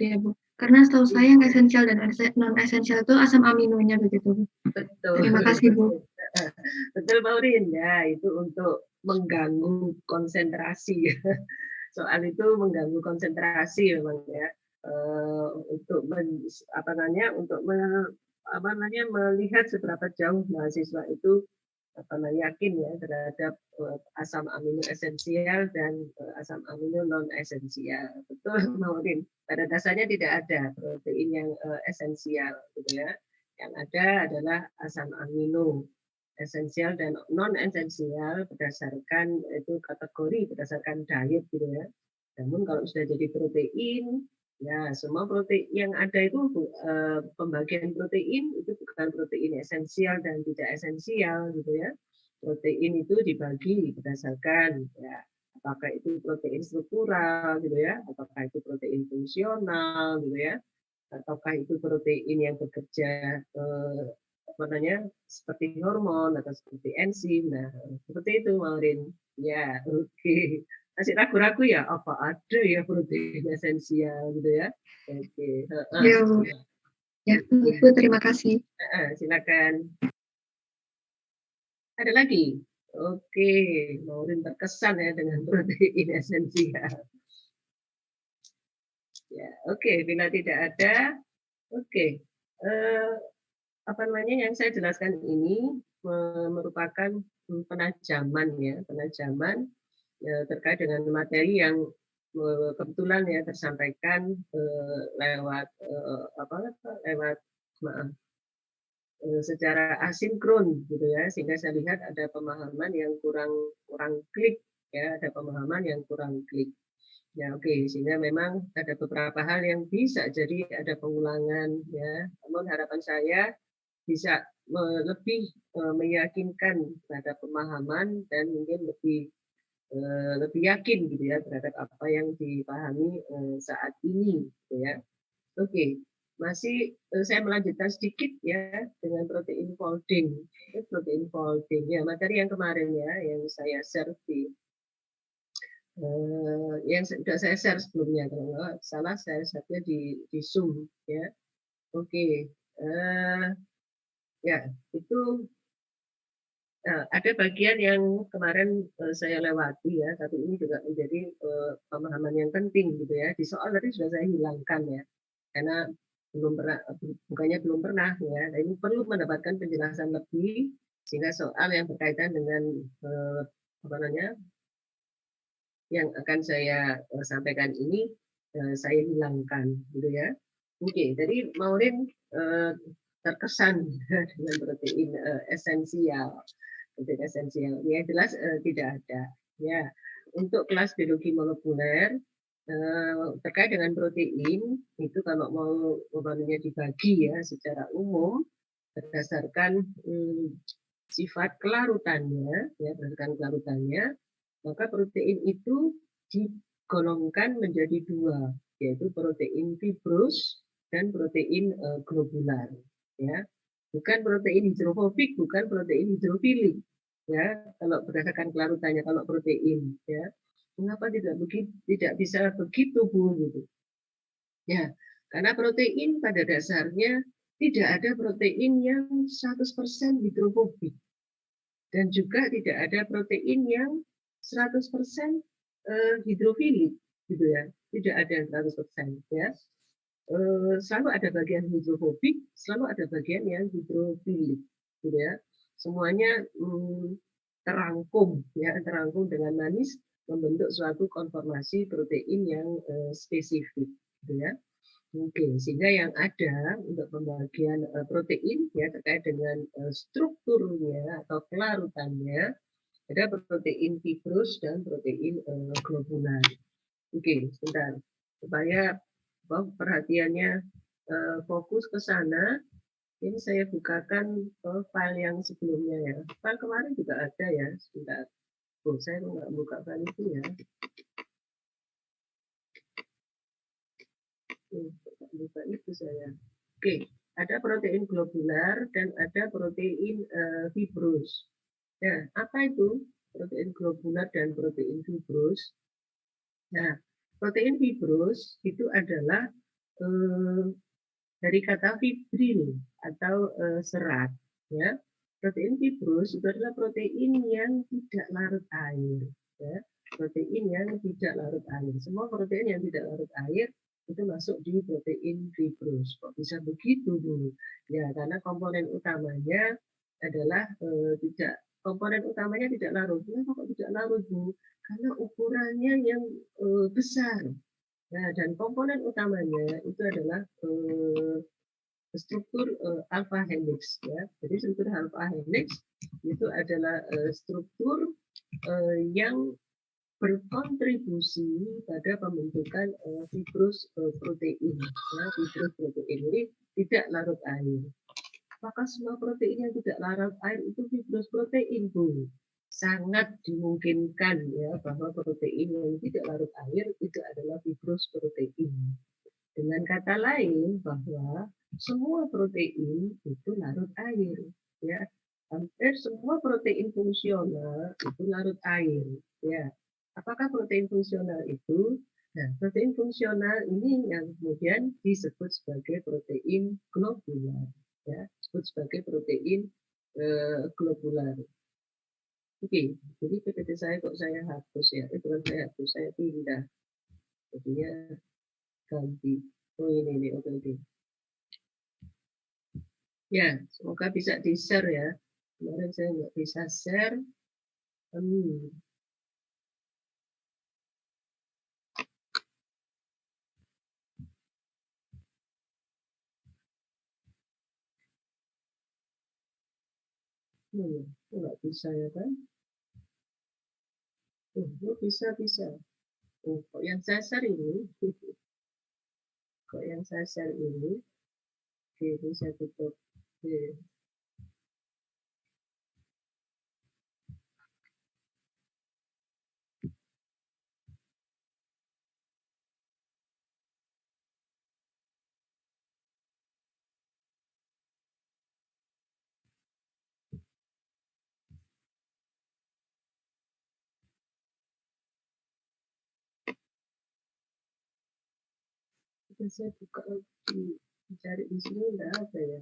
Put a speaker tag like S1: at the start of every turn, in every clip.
S1: ya Bu. Karena setahu saya yang esensial dan non esensial itu asam aminonya begitu Bu.
S2: Betul.
S1: Terima kasih Bu.
S2: Betul Maureen ya, itu untuk mengganggu konsentrasi. Soal itu mengganggu konsentrasi memang ya. Untuk melihat seberapa jauh mahasiswa itu yakin ya terhadap asam amino esensial dan asam amino non esensial. Betul Maureen. Pada dasarnya tidak ada protein yang esensial gitu ya. Yang ada adalah asam amino esensial dan non esensial berdasarkan itu kategori berdasarkan diet gitu ya. Namun kalau sudah jadi protein, ya semua protein yang ada itu pembagian protein itu bukan protein esensial dan tidak esensial gitu ya. Protein itu dibagi berdasarkan ya apakah itu protein struktural gitu ya, apakah itu protein fungsional gitu ya, ataukah itu protein yang bekerja seperti hormon atau seperti enzim. Nah, seperti itu Maureen. Ya, oke. Masih ragu-ragu ya apa ada ya protein esensial gitu ya. Oke.
S1: Ya Bu. Ya Bu, terima kasih.
S2: Silakan. Ada lagi? Oke, Maureen terkesan ya dengan protein esensial. Ya, oke. Bila tidak ada, oke. Yang saya jelaskan ini merupakan penajaman terkait dengan materi yang kebetulan ya tersampaikan lewat secara asinkron gitu ya, sehingga saya lihat ada pemahaman yang kurang klik ya, ada pemahaman yang kurang klik. Ya oke, sehingga memang ada beberapa hal yang bisa jadi ada pengulangan ya. Namun harapan saya bisa lebih meyakinkan terhadap pemahaman dan mungkin lebih yakin gitu ya terhadap apa yang dipahami saat ini gitu ya. Oke, masih saya melanjutkan sedikit ya dengan protein folding. Protein folding ya, materi yang kemarin ya yang saya share yang sudah saya share sebelumnya, kalau nggak salah saya share di Zoom ya. Oke, ya itu ada bagian yang kemarin saya lewati ya, tapi ini juga menjadi pemahaman yang penting gitu ya. Di soal tadi sudah saya hilangkan ya, karena bukannya belum pernah ya. Nah, ini perlu mendapatkan penjelasan lebih sehingga soal yang berkaitan dengan yang akan saya sampaikan ini saya hilangkan gitu ya. Oke, jadi Maureen terkesan dengan protein esensial. Protein esensial. Ya jelas tidak ada. Ya, untuk kelas biologi molekuler terkait dengan protein itu kalau mau dibagi ya secara umum berdasarkan sifat kelarutannya, ya berdasarkan kelarutannya, maka protein itu digolongkan menjadi dua, yaitu protein fibrous dan protein globular. Ya, bukan protein hidrofobik, bukan protein hidrofilik. Ya, kalau berdasarkan kelarutannya, kalau protein, ya, mengapa tidak bisa begitu Bu? Gitu. Ya, karena protein pada dasarnya tidak ada protein yang 100% hidrofobik dan juga tidak ada protein yang 100% hidrofilik gitu ya. Tidak ada yang 100% ya. Selalu ada bagian hidrofobik, selalu ada bagian yang hidrofilik gitu ya. Semuanya terangkum dengan manis membentuk suatu konformasi protein yang spesifik gitu ya. Oke, sehingga yang ada untuk pembagian protein ya terkait dengan strukturnya atau kelarutannya ada protein fibrous dan protein globular. Oke, sebentar supaya perhatiannya fokus ke sana. Ini saya bukakan file yang sebelumnya ya. File kemarin juga ada ya. Sebentar. Saya nggak buka file itu ya. Buka itu saya. Oke, ada protein globular dan ada protein fibrous. Nah, apa itu protein globular dan protein fibrous? Nah, protein fibrous itu adalah dari kata fibril atau serat, ya. Protein fibrus itu adalah protein yang tidak larut air, ya. Protein yang tidak larut air. Semua protein yang tidak larut air itu masuk di protein fibrus. Kok bisa begitu, Bu? Ya, karena komponen utamanya adalah tidak komponen utamanya tidak larut. Kenapa kok tidak larut, Bu? Karena ukurannya yang besar. Nah, dan komponen utamanya itu adalah struktur alpha helix, ya. Jadi struktur alpha helix itu adalah struktur yang berkontribusi pada pembentukan fibrous protein, ya, fibrous protein. Jadi tidak larut air. Apakah semua protein yang tidak larut air itu fibrous protein, Bu? Sangat dimungkinkan, ya, bahwa protein yang tidak larut air itu adalah fibrous protein. Dengan kata lain, bahwa semua protein itu larut air, ya. Hampir semua protein fungsional itu larut air, ya. Apakah protein fungsional itu? Nah, protein fungsional ini yang kemudian disebut sebagai protein globular, ya, disebut sebagai protein globular. Oke, jadi PPT saya kok saya hapus, ya? Bukan saya hapus, saya pindah. Jadinya ganti. Oh ini, oke. Ya, semoga bisa di-share, ya. Kemarin saya nggak bisa share. Nggak bisa, ya kan? Bisa. Oh, kok yang saya share ini? Kok yang saya share ini? Oke, ini saya tutup. Oke. Oke, saya buka lagi. Cari di sini nggak ada, ya.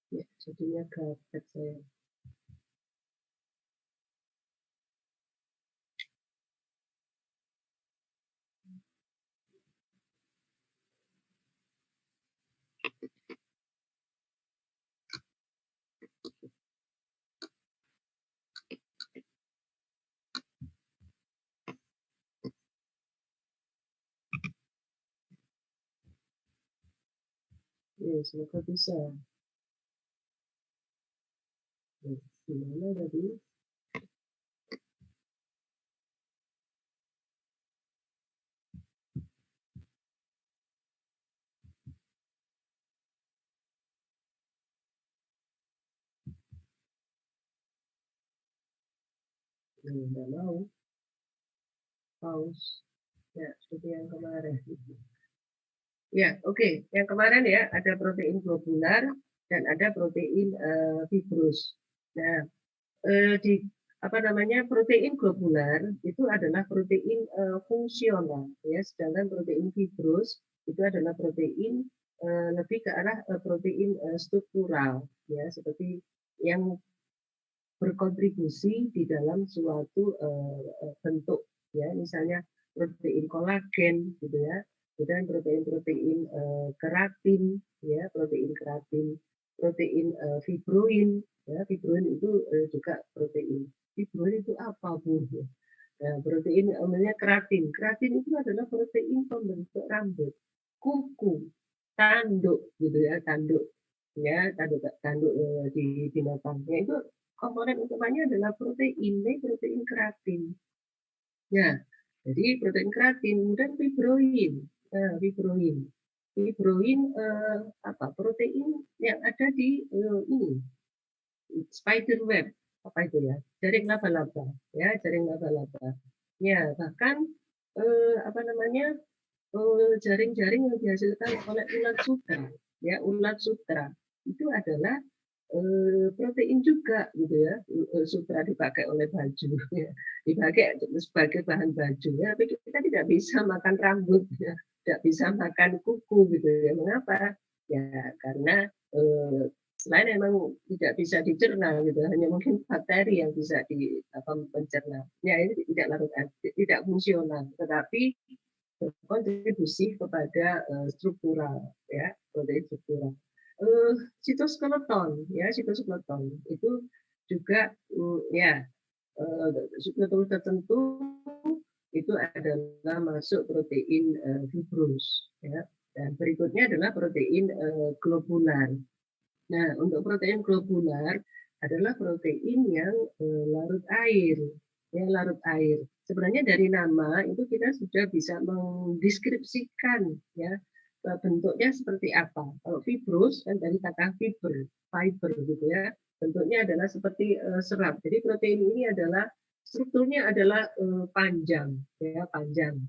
S2: Ya, jadinya gabet saya. Ya, semoga bisa. Gimana tadi? Nggak mau. Pause. Ya, seperti yang kemarin. Ya, oke. Yang kemarin, ya, ada protein globular dan ada protein fibrous. Nah, di apa namanya, protein globular itu adalah protein fungsional, ya, sedangkan protein fibrous itu adalah protein lebih ke arah protein struktural, ya, seperti yang berkontribusi di dalam suatu bentuk, ya, misalnya protein kolagen, gitu, ya, kemudian protein-protein keratin, ya, protein fibroin, ya, fibroin itu juga protein. Fibroin itu apa, Bu? Nah, protein namanya keratin. Keratin itu adalah protein pembentuk rambut, kuku, tanduk, gitu, ya, tanduk, ya, tanduk di binatangnya itu komponen utamanya adalah protein, protein keratin. Ya, jadi protein keratin, kemudian fibroin. Nah, fibroin apa? Protein yang ada di ini spider web, apa itu, ya? Jaring laba-laba, ya, jaring laba-laba. Ya, bahkan apa namanya? Jaring-jaring yang dihasilkan oleh ulat sutra, ya, ulat sutra itu adalah protein juga gitu ya, sutra dipakai oleh baju ya, dipakai sebagai bahan baju ya, tapi kita tidak bisa makan rambut ya, tidak bisa makan kuku gitu ya. Mengapa? Ya karena selain memang tidak bisa dicerna gitu, hanya mungkin bakteri yang bisa mencerna. Ya ini tidak larut tidak fungsional, tetapi berkontribusi kepada struktural ya, protein struktural. Sitoskeleton ya, sitoskeleton itu juga ya struktur tertentu itu adalah masuk protein fibrus ya. Dan berikutnya adalah protein globular. Nah, untuk protein globular adalah protein yang larut air, ya larut air. Sebenarnya dari nama itu kita sudah bisa mendeskripsikan ya bentuknya seperti apa. Kalau fibrus kan dari kata fiber gitu ya. Bentuknya adalah seperti serat. Jadi protein ini adalah strukturnya adalah panjang, ya panjang.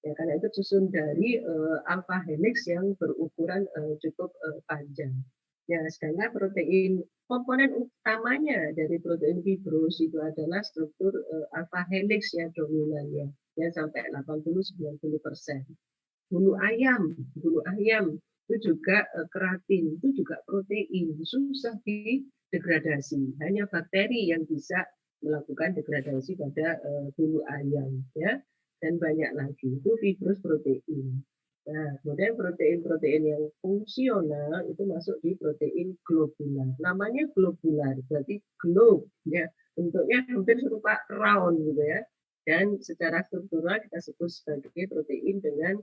S2: Ya, karena itu susun dari alpha helix yang berukuran cukup panjang. Ya, sedangkan protein komponen utamanya dari protein fibrus itu adalah struktur alpha helix ya dominannya ya sampai 80-90%. Bulu ayam itu juga keratin, itu juga protein, susah didegradasi. Hanya bakteri yang bisa melakukan degradasi pada bulu ayam ya. Dan banyak lagi itu fibrus protein. Nah, kemudian protein-protein yang fungsional itu masuk di protein globular. Namanya globular, berarti globe ya. Bentuknya hampir serupa round gitu ya. Dan secara struktural kita sebut sebagai protein dengan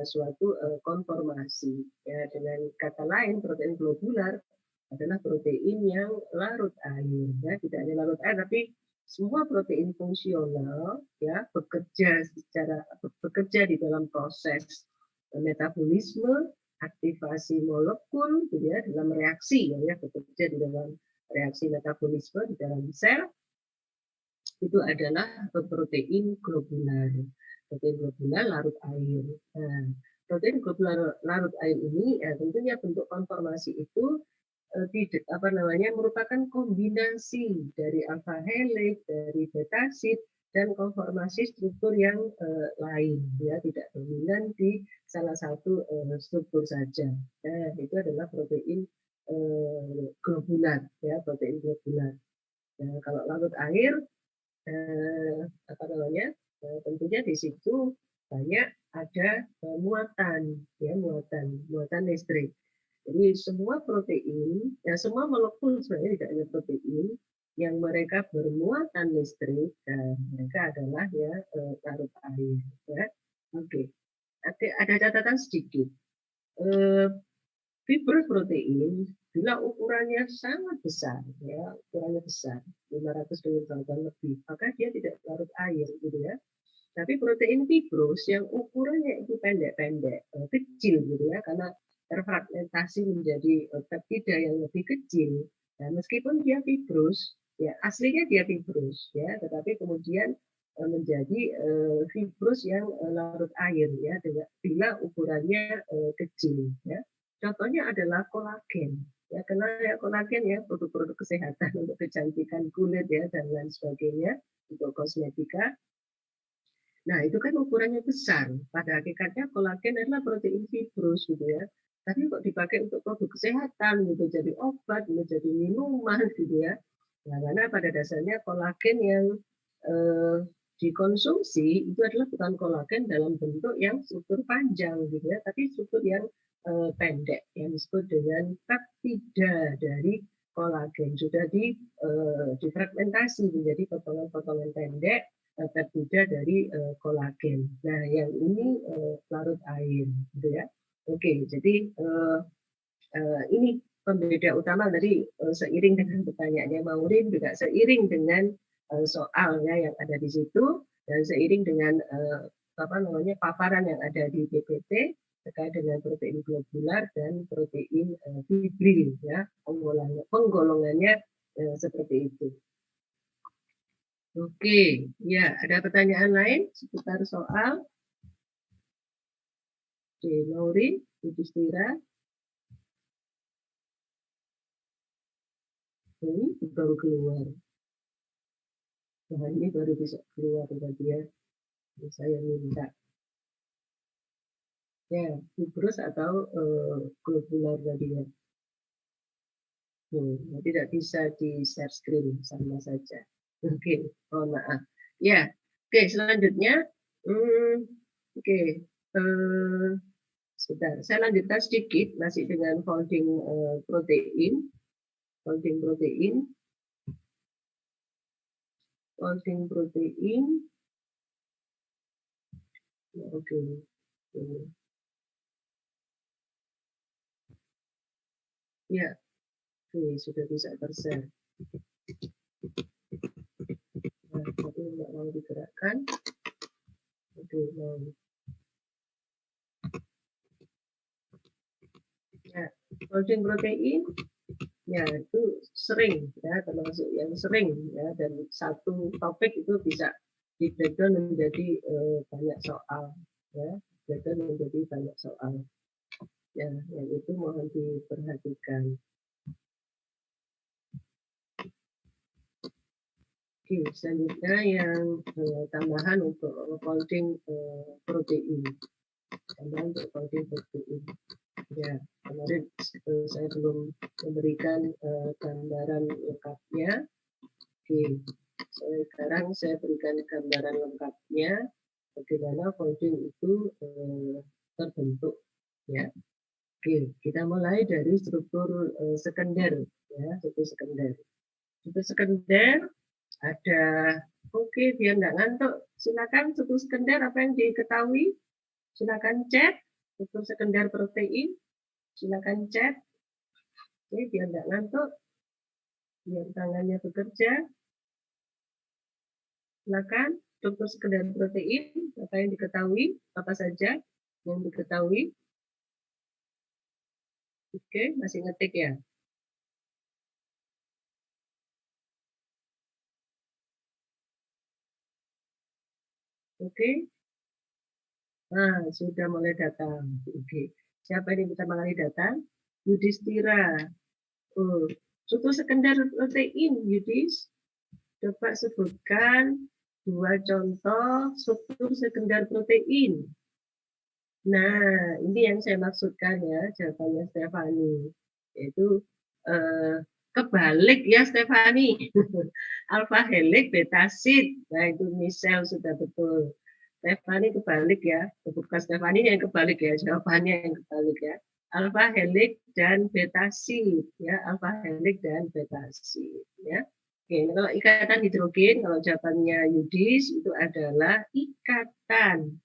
S2: suatu konformasi. Ya, dengan kata lain, protein globular adalah protein yang larut air. Ya, tidak hanya larut air, tapi semua protein fungsional ya bekerja di dalam proses metabolisme, aktivasi molekul, gitu ya, dalam reaksi ya bekerja di dalam reaksi metabolisme di dalam sel itu adalah protein globular. Protein globular larut air. Nah, protein globular larut air ini tentunya bentuk konformasi itu merupakan kombinasi dari alpha helix, dari beta sheet dan konformasi struktur yang lain ya, tidak dominan di salah satu struktur saja. Nah, itu adalah protein globular ya, protein globular. Nah, kalau larut air tentunya di situ banyak ada muatan listrik. Jadi semua protein, ya semua molekul sebenarnya tidak hanya protein yang mereka bermuatan listrik, mereka adalah ya larut air. Ya. Oke, ada catatan sedikit. Fiber protein bila ukurannya sangat besar, ya ukurannya besar, 500 kilogram lebih, maka dia tidak larut air, gitu ya. Tapi protein fibrus yang ukurannya itu pendek-pendek, kecil gitu ya, karena terfragmentasi menjadi peptida yang lebih kecil. Nah, meskipun dia fibrus, ya aslinya dia fibrus, ya, tetapi kemudian menjadi fibrus yang larut air, ya, bila ukurannya kecil, ya. Contohnya adalah kolagen. Ya, karena ya kolagen ya produk-produk kesehatan untuk kecantikan kulit ya dan lain sebagainya untuk kosmetika. Nah, itu kan ukurannya besar. Pada hakikatnya kolagen adalah protein fibrus gitu ya. Tapi kok dipakai untuk produk kesehatan gitu, jadi obat, jadi minuman gitu ya. Nah, karena pada dasarnya kolagen yang eh, dikonsumsi itu adalah bukan kolagen dalam bentuk yang struktur panjang gitu ya, tapi struktur yang pendek yang disebut dengan peptida dari kolagen sudah difragmentasi menjadi potongan-potongan pendek peptida dari kolagen. Nah, yang ini larut air, gitu ya. Oke, jadi ini pembeda utama dari seiring dengan pertanyaannya Maureen juga seiring dengan soalnya yang ada di situ dan seiring dengan paparan yang ada di PPT terkait dengan protein globular dan protein fibril ya penggolongannya seperti itu. Oke, ya ada pertanyaan lain seputar soal? Oke, Maureen, Yudhistira. Ini baru keluar. Bahan ini baru bisa keluar tadi ya. Saya minta. Ya, fibrous atau globular tadi ya. Tidak bisa di share screen sama saja. Oke, mohon maaf. Ya, oke selanjutnya. Oke, sebentar. Saya lanjutkan sedikit masih dengan folding protein. Folding protein. Folding protein. Oke. Ya, oke, sudah bisa tershare. Nah, tapi nggak mau digerakkan. Oke, mau. Ya, folding protein. Ya, itu sering ya, termasuk yang sering ya, dan satu topik itu bisa di breakdown menjadi banyak soal ya, breakdown menjadi banyak soal ya, yang itu mohon diperhatikan. Oke, selanjutnya yang tambahan untuk folding protein, tambahan untuk folding protein ya. Kemarin saya belum memberikan gambaran lengkapnya. Oke, sekarang saya berikan gambaran lengkapnya bagaimana folding itu terbentuk ya. Oke, kita mulai dari struktur sekunder ya, struktur sekunder. Struktur sekunder ada, oke, biar nggak ngantuk, silakan struktur sekunder apa yang diketahui, silakan chat. Struktur sekunder protein, silakan chat. Oke, biar nggak ngantuk, biar tangannya bekerja. Silakan struktur sekunder protein, apa yang diketahui, apa saja yang diketahui. Oke, masih ngetik ya. Oke. Nah, sudah mulai datang. Oke. Siapa yang pertama kali datang? Yudhistira. Oh, struktur sekunder protein, Yudhis. Coba sebutkan 2 contoh struktur sekunder protein. Nah, ini yang saya maksudkan ya, jawabannya Stefani. Yaitu kebalik ya Stefani. Alpha helix, beta sheet. Nah, itu Michelle sudah betul. Stefani kebalik ya, bukan Stefani yang kebalik ya, jawabannya yang kebalik ya. Alpha helix dan beta sheet ya, alpha helix dan beta sheet ya. Oke, kalau ikatan hidrogen, kalau jawabannya Yudis itu adalah ikatan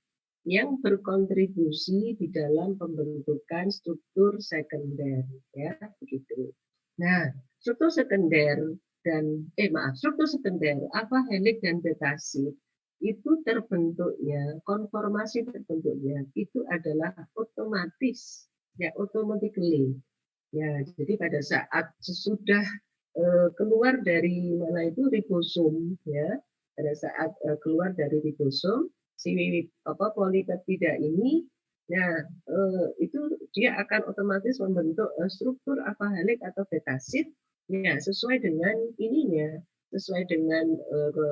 S2: yang berkontribusi di dalam pembentukan struktur sekunder ya, begitu. Nah, struktur sekunder dan struktur sekunder alpha helix dan beta sheet itu terbentuknya, konformasi terbentuknya itu adalah otomatis, ya automatically. Ya, jadi pada saat sesudah keluar dari mana itu ribosom, ya, pada saat keluar dari ribosom, si polipeptida ini, nah itu dia akan otomatis membentuk struktur alpha helix atau beta sheet, ya, sesuai dengan ininya, sesuai dengan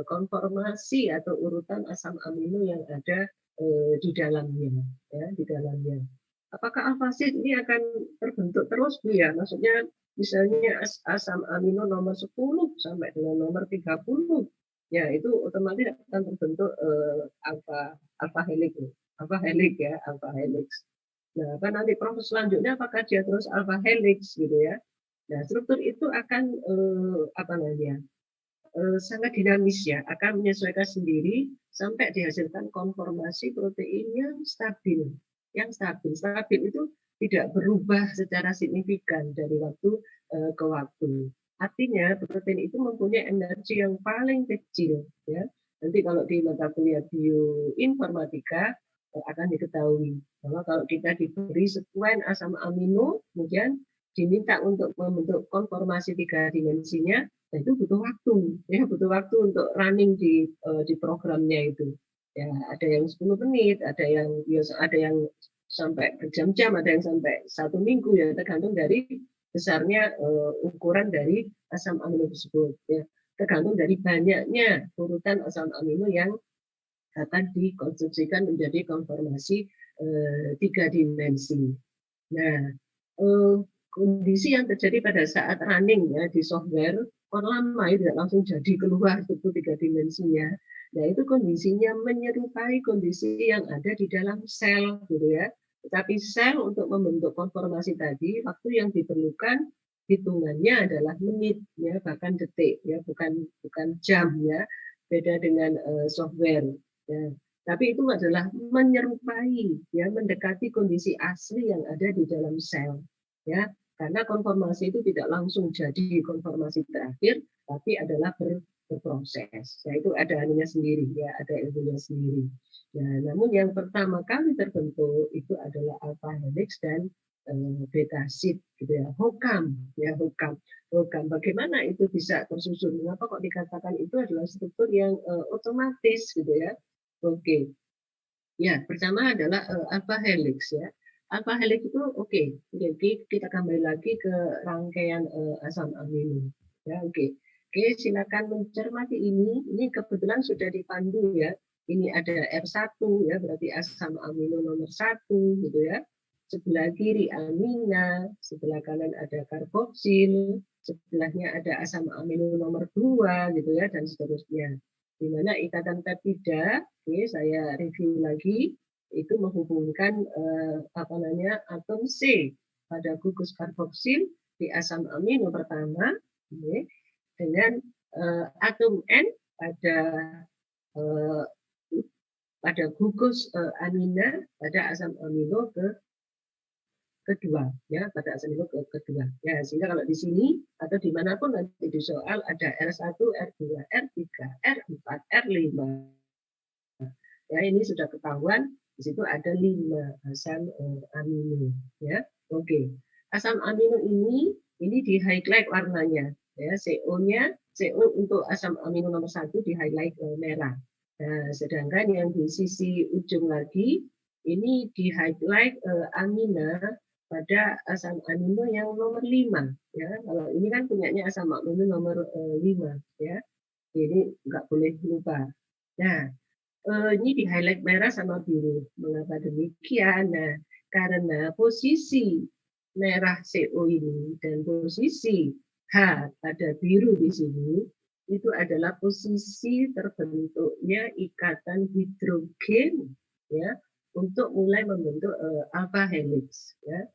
S2: konformasi atau urutan asam amino yang ada di dalamnya, ya, di dalamnya. Apakah alpha sheet ini akan terbentuk terus, Bu ya? Maksudnya misalnya asam amino nomor 10 sampai dengan nomor 30, ya itu otomatis akan terbentuk alpha helix, alpha helix ya, alpha helix. Nah, kan nanti proses selanjutnya apakah dia terus alpha helix gitu ya? Nah, struktur itu akan apa namanya? Sangat dinamis ya, akan menyesuaikan sendiri sampai dihasilkan konformasi protein yang stabil. Yang stabil, stabil itu tidak berubah secara signifikan dari waktu ke waktu. Artinya protein itu mempunyai energi yang paling kecil ya. Nanti kalau di mata kuliah bioinformatika akan diketahui bahwa kalau kita diberi sekuen asam amino kemudian diminta untuk membentuk konformasi 3 dimensinya, nah itu butuh waktu ya, butuh waktu untuk running di programnya itu ya, ada yang 10 menit, ada yang biasa, ada yang sampai berjam-jam, ada yang sampai 1 minggu ya, tergantung dari besarnya ukuran dari asam amino tersebut. Ya. Tergantung dari banyaknya urutan asam amino yang akan dikonstruksikan menjadi konformasi 3 dimensi. Nah, kondisi yang terjadi pada saat running ya di software, orang lama tidak langsung jadi keluar itu 3 dimensinya. Nah, itu kondisinya menyerupai kondisi yang ada di dalam sel, gitu ya. Tetapi sel untuk membentuk konformasi tadi, waktu yang diperlukan hitungannya adalah menit, ya, bahkan detik, ya, bukan jam, ya. Beda dengan software. Ya. Tapi itu adalah menyerupai, ya, mendekati kondisi asli yang ada di dalam sel, ya. Karena konformasi itu tidak langsung jadi konformasi terakhir, tapi adalah berproses. Nah, itu ada anunya sendiri, ya, ada ilmunya sendiri. Nah, namun yang pertama kali terbentuk itu adalah alpha helix dan beta sheet, gitu ya. Hokam, ya, hokam. Bagaimana itu bisa tersusun? Mengapa kok dikatakan itu adalah struktur yang otomatis, gitu ya? Oke. Ya, pertama adalah alpha helix, ya. Alpha helix itu oke. Jadi kita kembali lagi ke rangkaian asam amino. Ya, oke. Oke, silakan mencermati ini. Ini kebetulan sudah dipandu, ya. Ini ada R1, ya, berarti asam amino nomor 1, gitu ya. Sebelah kiri amina, sebelah kanan ada karboksil, sebelahnya ada asam amino nomor 2, gitu ya, dan seterusnya. Di mana ikatan peptida, oke, saya review lagi, itu menghubungkan atom C pada gugus karboksil di asam amino pertama, oke, dengan atom N pada uh, gugus amina pada asam amino kedua, ya, pada asam amino kedua. Ya, sehingga kalau di sini atau dimanapun nanti di soal ada R1, R2, R3, R4, R5. Ya, ini sudah ketahuan, di situ ada 5 asam amino, ya. Oke. Asam amino ini di highlight warnanya, ya. CO-nya, CO untuk asam amino nomor 1 di highlight merah. Nah, sedangkan yang di sisi ujung lagi ini di highlight amina pada asam amino yang nomor 5, ya. Kalau ini kan punyanya asam amino nomor 5, ya. Ini nggak boleh lupa. Nah, ini di highlight merah sama biru. Mengapa demikian? Nah, karena posisi merah CO ini dan posisi H pada biru di sini itu adalah posisi terbentuknya ikatan hidrogen, ya, untuk mulai membentuk alpha helix, ya.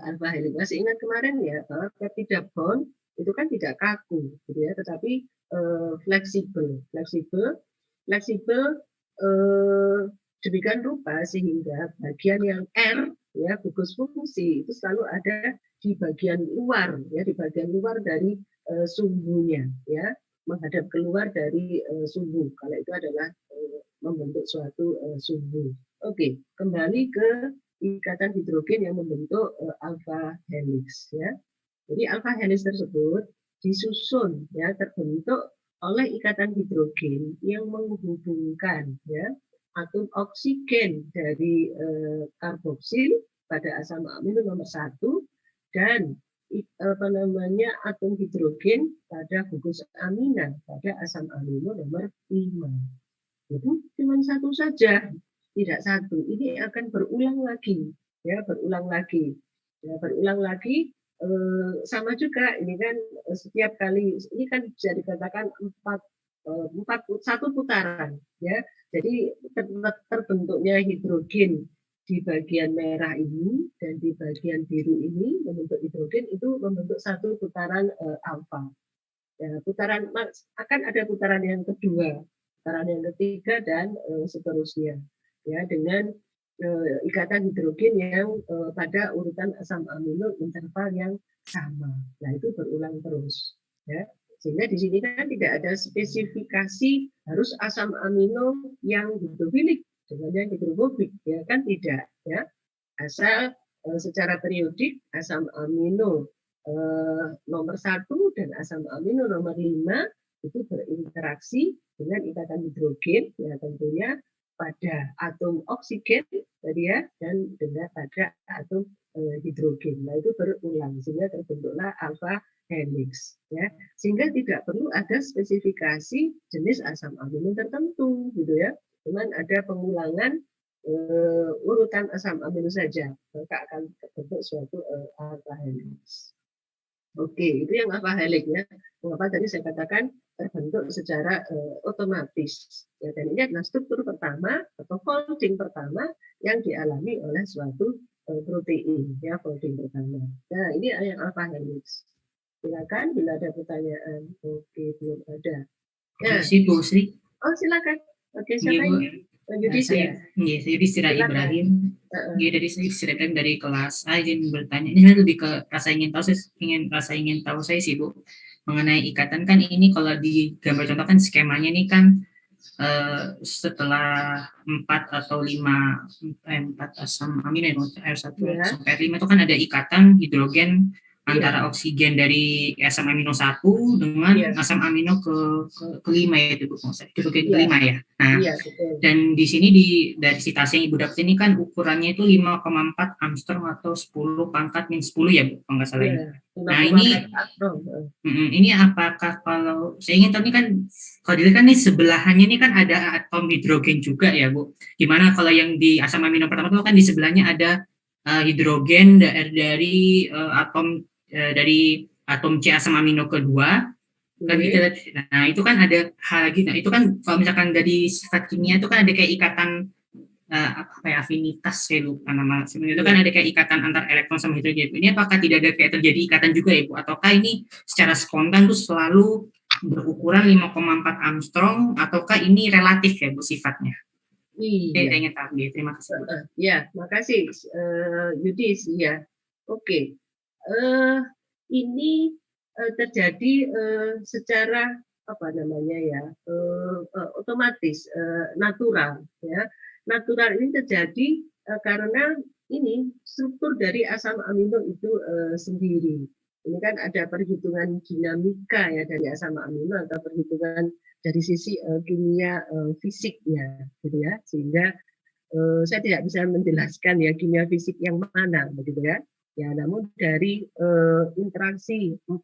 S2: Alpha helix. Masih ingat kemarin, ya, bahwa peptida bond itu kan tidak kaku, gitu ya, tetapi fleksibel, demikian rupa sehingga bagian yang R, ya, gugus fungsi itu selalu ada di bagian luar, ya, di bagian luar dari sumbunya, ya, menghadap keluar dari sumbu. Kalau itu adalah membentuk suatu sumbu. Oke, kembali ke ikatan hidrogen yang membentuk alpha helix, ya. Jadi alpha helix tersebut disusun, ya, terbentuk oleh ikatan hidrogen yang menghubungkan, ya, atom oksigen dari karboksil pada asam amino nomor 1 dan atom hidrogen pada gugus amina pada asam amino nomor 5. Itu cuma satu saja, tidak satu. Ini akan berulang lagi, ya, berulang lagi. Ya, berulang lagi sama juga ini kan setiap kali ini kan bisa dikatakan satu putaran, ya. Jadi terbentuknya hidrogen di bagian merah ini dan di bagian biru ini membentuk hidrogen itu membentuk satu putaran alfa. Ya, putaran akan ada putaran yang kedua, putaran yang ketiga dan seterusnya, ya, dengan ikatan hidrogen yang pada urutan asam amino interval yang sama. Nah, itu berulang terus, ya. Sehingga di sini kan tidak ada spesifikasi harus asam amino yang hidrofilik dengan yang hidrofobik, ya kan, tidak, ya. Asal secara periodik asam amino nomor 1 dan asam amino nomor 5 itu berinteraksi dengan ikatan hidrogen, ya, tentunya pada atom oksigen tadi ya, dan dengan pada atom hidrogen. Nah, itu berulang sehingga terbentuklah alpha helix ya. Sehingga tidak perlu ada spesifikasi jenis asam amino tertentu gitu ya. Cuman ada pengulangan urutan asam amino saja, maka akan terbentuk suatu alpha helix. Oke, itu yang alpha helix ya. Mengapa tadi saya katakan terbentuk secara otomatis. Ya, dan ini adalah struktur pertama atau folding pertama yang dialami oleh suatu protein, ya, folding pertama. Nah, ini yang alpha helix. Silakan bila ada pertanyaan. Oke, belum ada.
S3: Ya. Si Bu Sri.
S2: Oh, silakan. Oke, siapa ini? Yudis ya?
S3: Iya, saya Yudhistira Ibrahim. Iya, dari saya Yudhistira Ibrahim dari kelas A, izin bertanya. Ini lebih ke rasa ingin tahu saya sih Bu, mengenai ikatan. Kan ini kalau di gambar contoh kan skemanya ini kan setelah 4 atau 4 asam amino R1 sampai R5 itu kan ada ikatan hidrogen antara oksigen dari asam amino 1 dengan asam amino kelima yaitu hidrogen kelima ya. Nah, dan di sini dari citasi yang Ibu dapat ini kan ukurannya itu 5,4 Armstrong atau 10 pangkat min 10 ya Bu, kalau nggak salah. Nah, ini apakah kalau saya ingin tahu ini kan kalau dilihat kan nih sebelahannya ini kan ada atom hidrogen juga ya Bu. Gimana kalau yang di asam amino pertama itu kan di sebelahnya ada hidrogen dari atom C asam amino kedua. Nah, itu kan ada hal lagi. Nah, itu kan kalau misalkan dari sifat kimia itu kan ada kayak ikatan afinitas, saya lupa nama sebenarnya itu kan ada kayak ikatan antar elektron sama hidrogen. Ini apakah tidak ada kayak terjadi ikatan juga ya Bu? Ataukah ini secara spontan tuh selalu berukuran 5,4 Armstrong ataukah ini relatif ya Bu sifatnya? Iya. Saya ingin tahu. Terima kasih.
S2: Ya, makasih Yudis. Ya, oke. Ini terjadi secara apa namanya ya, otomatis, natural ya. Natural ini terjadi karena ini struktur dari asam amino itu sendiri. Ini kan ada perhitungan dinamika ya dari asam amino atau perhitungan dari sisi kimia fisiknya, gitu ya. Sehingga saya tidak bisa menjelaskan ya kimia fisik yang mana, begitu ya. Ya, namun dari interaksi 4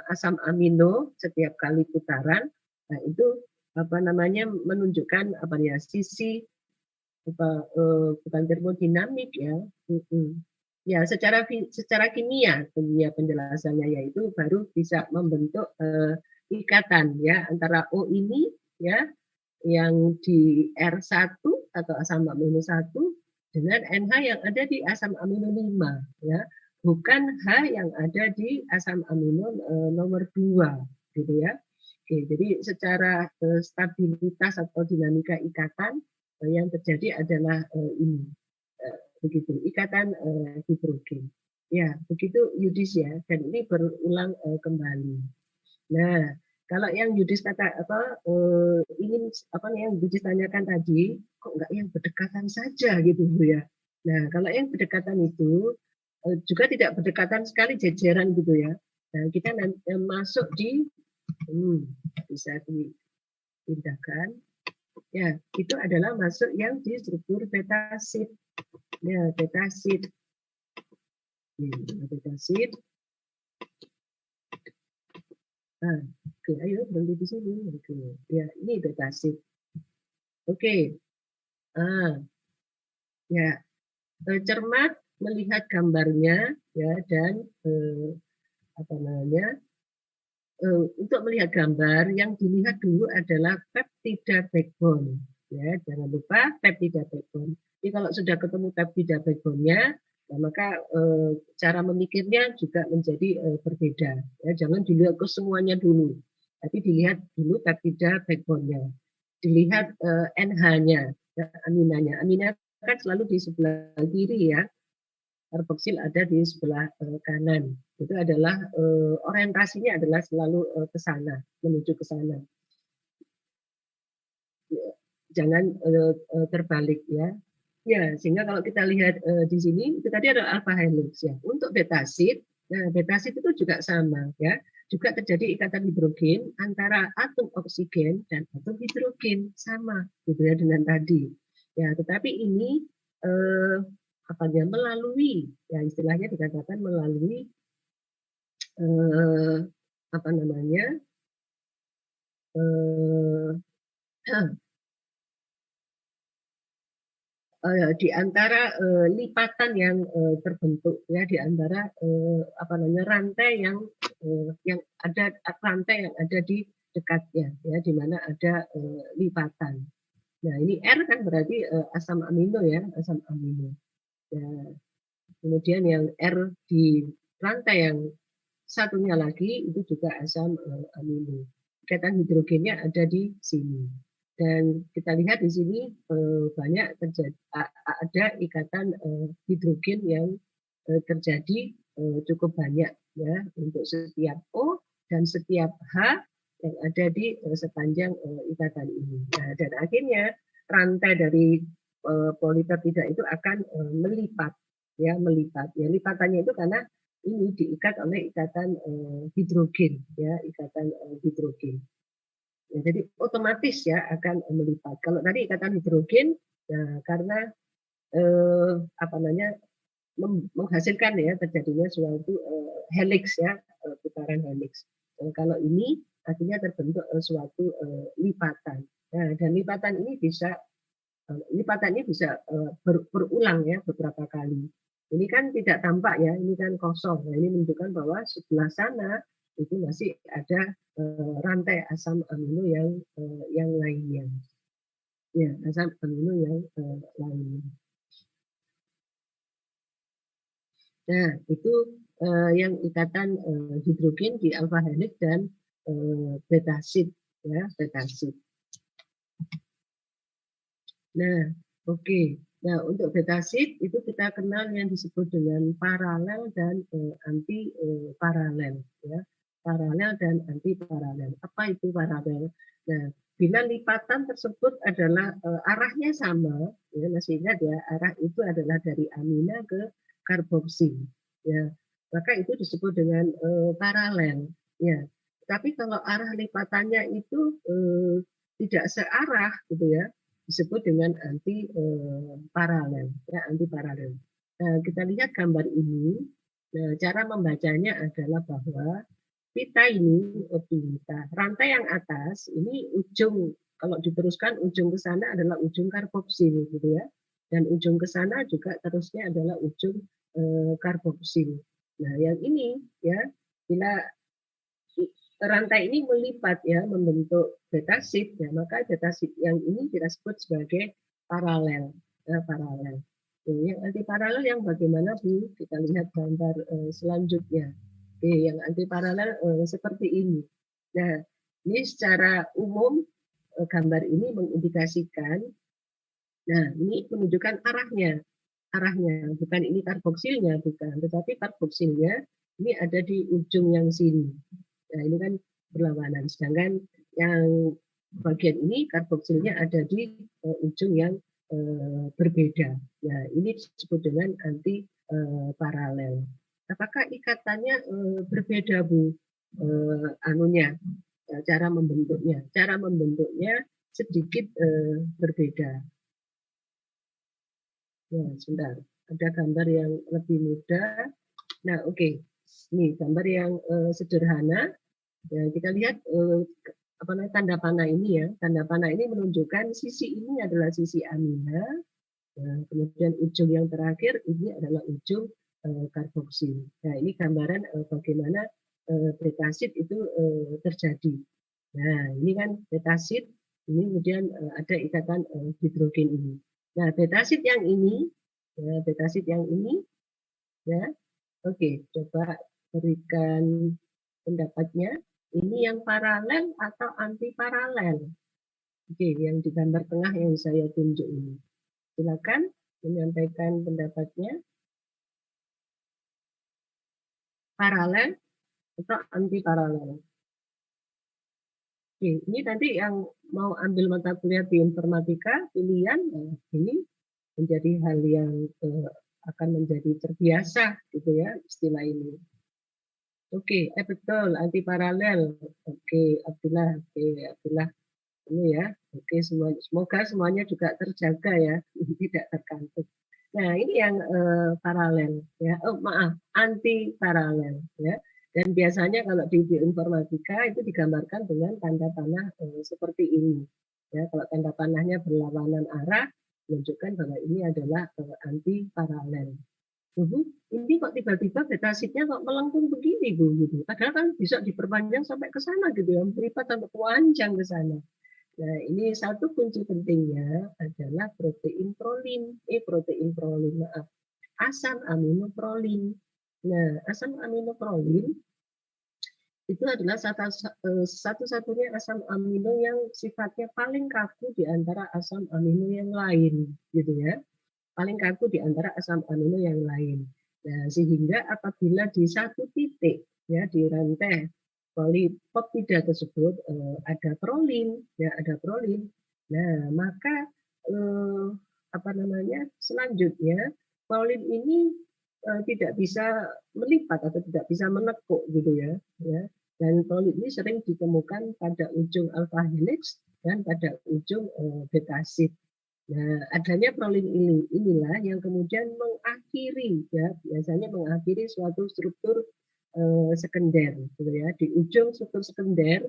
S2: asam amino setiap kali putaran, nah itu apa namanya menunjukkan apa ya sisi bukan termodinamik ya. Ya, secara kimia penjelasannya yaitu baru bisa membentuk ikatan ya antara O ini ya yang di R1 atau asam amino 1 dengan NH yang ada di asam amino 5 ya, bukan H yang ada di asam amino nomor 2 gitu ya. Oke, jadi secara stabilitas atau dinamika ikatan yang terjadi adalah ini begitu ikatan hidrogen. Ya, begitu Yudis ya, dan ini berulang kembali. Nah, kalau yang Yudis kata ingin yang Yudis tanyakan tadi, kok enggak yang berdekatan saja gitu ya. Nah, kalau yang berdekatan itu juga tidak berdekatan sekali jajaran gitu ya. Nah, kita nanti masuk di bisa dipindahkan. Ya, itu adalah masuk yang di struktur petasid. Ya, petasid. Petasid. Nah, oke, ayo berhenti di sini. Oke. Ya, ini petasid. Oke. Ya, cermat melihat gambarnya ya dan apa namanya untuk melihat gambar yang dilihat dulu adalah peptida backbone ya, jangan lupa peptida backbone. Jadi kalau sudah ketemu peptida backbone-nya, nah, maka cara memikirnya juga menjadi berbeda ya, jangan dilihat ke semuanya dulu, tapi dilihat dulu peptida backbone-nya, dilihat NH-nya ya, aminanya. Amina kan selalu di sebelah kiri ya, karboksil ada di sebelah kanan. Itu adalah orientasinya adalah selalu ke sana, menuju ke sana. Jangan terbalik ya. Ya, sehingga kalau kita lihat di sini itu tadi ada alpha helix ya. Untuk betasid, nah betasid itu juga sama ya. Juga terjadi ikatan hidrogen antara atom oksigen dan atom hidrogen sama gitu ya dengan tadi. Ya, tetapi ini melalui, ya istilahnya dikatakan melalui apa namanya di antara lipatan yang terbentuk ya di antara apa namanya rantai yang ada rantai yang ada di dekatnya ya di mana ada lipatan. Nah, ini R kan berarti asam amino ya, asam amino. Ya, kemudian yang R di rantai yang satunya lagi itu juga asam amino. Ikatan hidrogennya ada di sini. Dan kita lihat di sini banyak terjadi ada ikatan hidrogen yang terjadi cukup banyak ya untuk setiap O dan setiap H yang ada di sepanjang ikatan ini. Nah, dan akhirnya rantai dari polipeptida itu akan melipat ya melipat. Ya lipatannya itu karena ini diikat oleh ikatan hidrogen ya ikatan hidrogen. Ya, jadi otomatis ya akan melipat. Kalau tadi ikatan hidrogen, ya, karena apa namanya menghasilkan ya terjadinya suatu helix ya putaran helix. Kalau ini artinya terbentuk suatu lipatan. Nah, dan lipatan ini bisa berulang ya beberapa kali. Ini kan tidak tampak ya, ini kan kosong. Nah, ini menunjukkan bahwa sebelah sana itu masih ada rantai asam amino yang lainnya. Ya, asam amino yang lainnya. Nah, itu yang ikatan hidrogen di alpha helix dan beta sheet ya, beta sheet. Nah, oke. Nah, untuk beta sheet itu kita kenal yang disebut dengan paralel dan anti paralel ya. Paralel dan anti paralel. Apa itu paralel? Nah, bila lipatan tersebut adalah arahnya sama, ya masih ingat ya, arah itu adalah dari amina ke karboksil, ya. Maka itu disebut dengan paralel, ya. Tapi kalau arah lipatannya itu tidak searah, gitu ya, disebut dengan anti paralel ya anti paralel. Nah, kita lihat gambar ini. Nah, cara membacanya adalah bahwa pita ini pita rantai yang atas ini ujung kalau diteruskan ujung ke sana adalah ujung karboksil gitu ya. Dan ujung ke sana juga terusnya adalah ujung karboksil. Nah, yang ini ya bila rantai ini melipat ya membentuk beta sheet ya maka beta sheet yang ini kita sebut sebagai paralel ya, paralel. Yang anti paralel yang bagaimana Bu? Kita lihat gambar selanjutnya. Yang anti paralel seperti ini. Nah, ini secara umum gambar ini mengindikasikan. Nah, ini menunjukkan arahnya. Arahnya bukan ini karboksilnya bukan, tetapi karboksilnya ini ada di ujung yang sini. Nah, ini kan berlawanan. Sedangkan yang bagian ini karboksilnya ada di ujung yang berbeda. Nah, ini disebut dengan anti paralel. Apakah ikatannya berbeda Bu? Anunya, cara membentuknya. Cara membentuknya sedikit berbeda. Ya, sebentar. Ada gambar yang lebih mudah. Nah, oke. Ini gambar yang sederhana. Ya, kita lihat apa namanya tanda panah ini ya. Tanda panah ini menunjukkan sisi ini adalah sisi amina. Nah, kemudian ujung yang terakhir ini adalah ujung karboksil. Nah, ini gambaran bagaimana beta sheet itu terjadi. Nah, ini kan beta sheet, ini kemudian ada ikatan hidrogen ini. Nah, beta sheet yang ini, ya, beta sheet yang ini, ya, oke, coba berikan pendapatnya. Ini yang paralel atau anti paralel? Oke, yang di gambar tengah yang saya tunjuk ini. Silakan menyampaikan pendapatnya. Paralel atau anti paralel? Oke, ini nanti yang mau ambil mata kuliah di informatika pilihan, nah, ini menjadi hal yang akan menjadi terbiasa gitu ya istilah ini. Oke, betul anti paralel. Oke, Abdullah, ini ya. Oke, semoga semuanya juga terjaga ya, tidak terkantuk. Nah, ini yang paralel ya. Oh, maaf, anti paralel ya. Dan biasanya kalau di bioinformatika itu digambarkan dengan tanda panah seperti ini. Ya, kalau tanda panahnya berlawanan arah, menunjukkan bahwa ini adalah anti paralel. Ini kok tiba-tiba datasheetnya kok melengkung begini, Bu, gitu. Padahal kan bisa diperpanjang sampai ke sana gitu ya, melipat sampai panjang ke sana. Nah, ini satu kunci pentingnya adalah protein prolin, maaf, asam amino prolin. Nah, asam amino prolin itu adalah satu-satunya asam amino yang sifatnya paling kaku di antara asam amino yang lain, gitu ya. Paling kaku di antara asam amino yang lain. Nah, sehingga apabila di satu titik ya di rantai polipeptida tersebut ada prolin, ya ada prolin. Nah, maka apa namanya? Selanjutnya prolin ini tidak bisa melipat atau tidak bisa menekuk gitu ya, ya. Dan prolin ini sering ditemukan pada ujung alpha helix dan pada ujung beta sheet. Nah, adanya prolin inilah yang kemudian mengakhiri ya, biasanya mengakhiri suatu struktur sekunder gitu ya. Di ujung struktur sekunder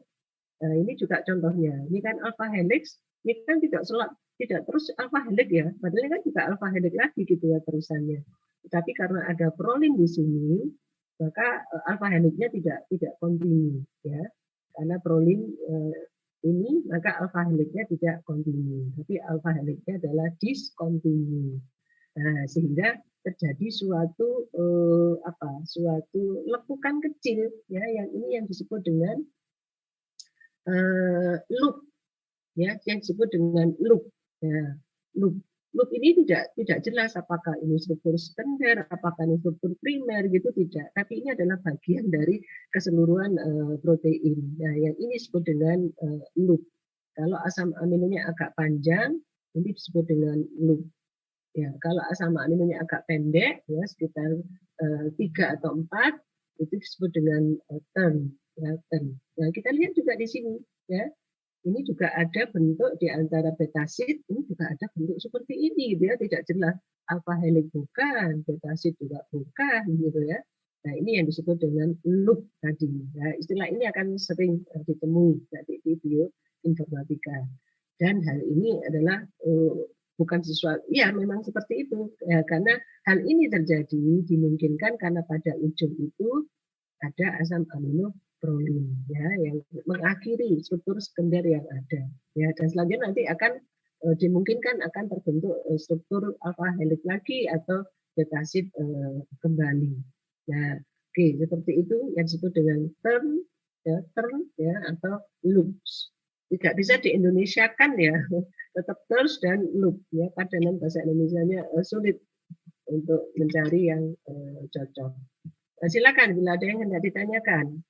S2: ini juga contohnya. Ini kan alpha helix, ini kan tidak terus alpha helix ya. Padahal ini kan juga alpha helix lagi gitu ya terusannya. Tapi karena ada prolin di sini, maka alpha helixnya tidak kontinu ya. Karena prolin ini maka alpha helixnya tidak kontinu, tapi alpha helixnya adalah diskontinu. Nah, sehingga terjadi suatu lekukan kecil ya, yang ini yang disebut dengan loop ya, yang disebut dengan loop. Ya, loop ini tidak jelas apakah ini struktur sekunder, apakah ini struktur primer gitu, tidak. Tapi ini adalah bagian dari keseluruhan protein. Nah, yang ini disebut dengan loop. Kalau asam aminonya agak panjang, ini disebut dengan loop. Ya, kalau asam aminonya agak pendek, ya sekitar 3 atau 4, itu disebut dengan turn. Ya, turn. Nah, kita lihat juga di sini, ya. Ini juga ada bentuk di antara beta sheet, ini juga ada bentuk seperti ini, dia tidak jelas alpha helix bukan, beta sheet juga bukan, gitu ya. Nah, ini yang disebut dengan loop tadi. Nah, istilah ini akan sering ditemui di bioinformatika. Dan hal ini adalah bukan sesuatu, ya memang seperti itu, ya, karena hal ini terjadi dimungkinkan karena pada ujung itu ada asam amino prolin ya yang mengakhiri struktur sekunder yang ada ya, dan selanjutnya nanti akan dimungkinkan akan terbentuk struktur alpha helix lagi atau beta sheet kembali. Nah, oke, seperti itu yang disebut dengan turn ya atau loops. Tidak bisa diindonesiakan ya, tetap terus dan loop ya, padanan bahasa Indonesianya sulit untuk mencari yang cocok. Silakan bila ada yang hendak ditanyakan.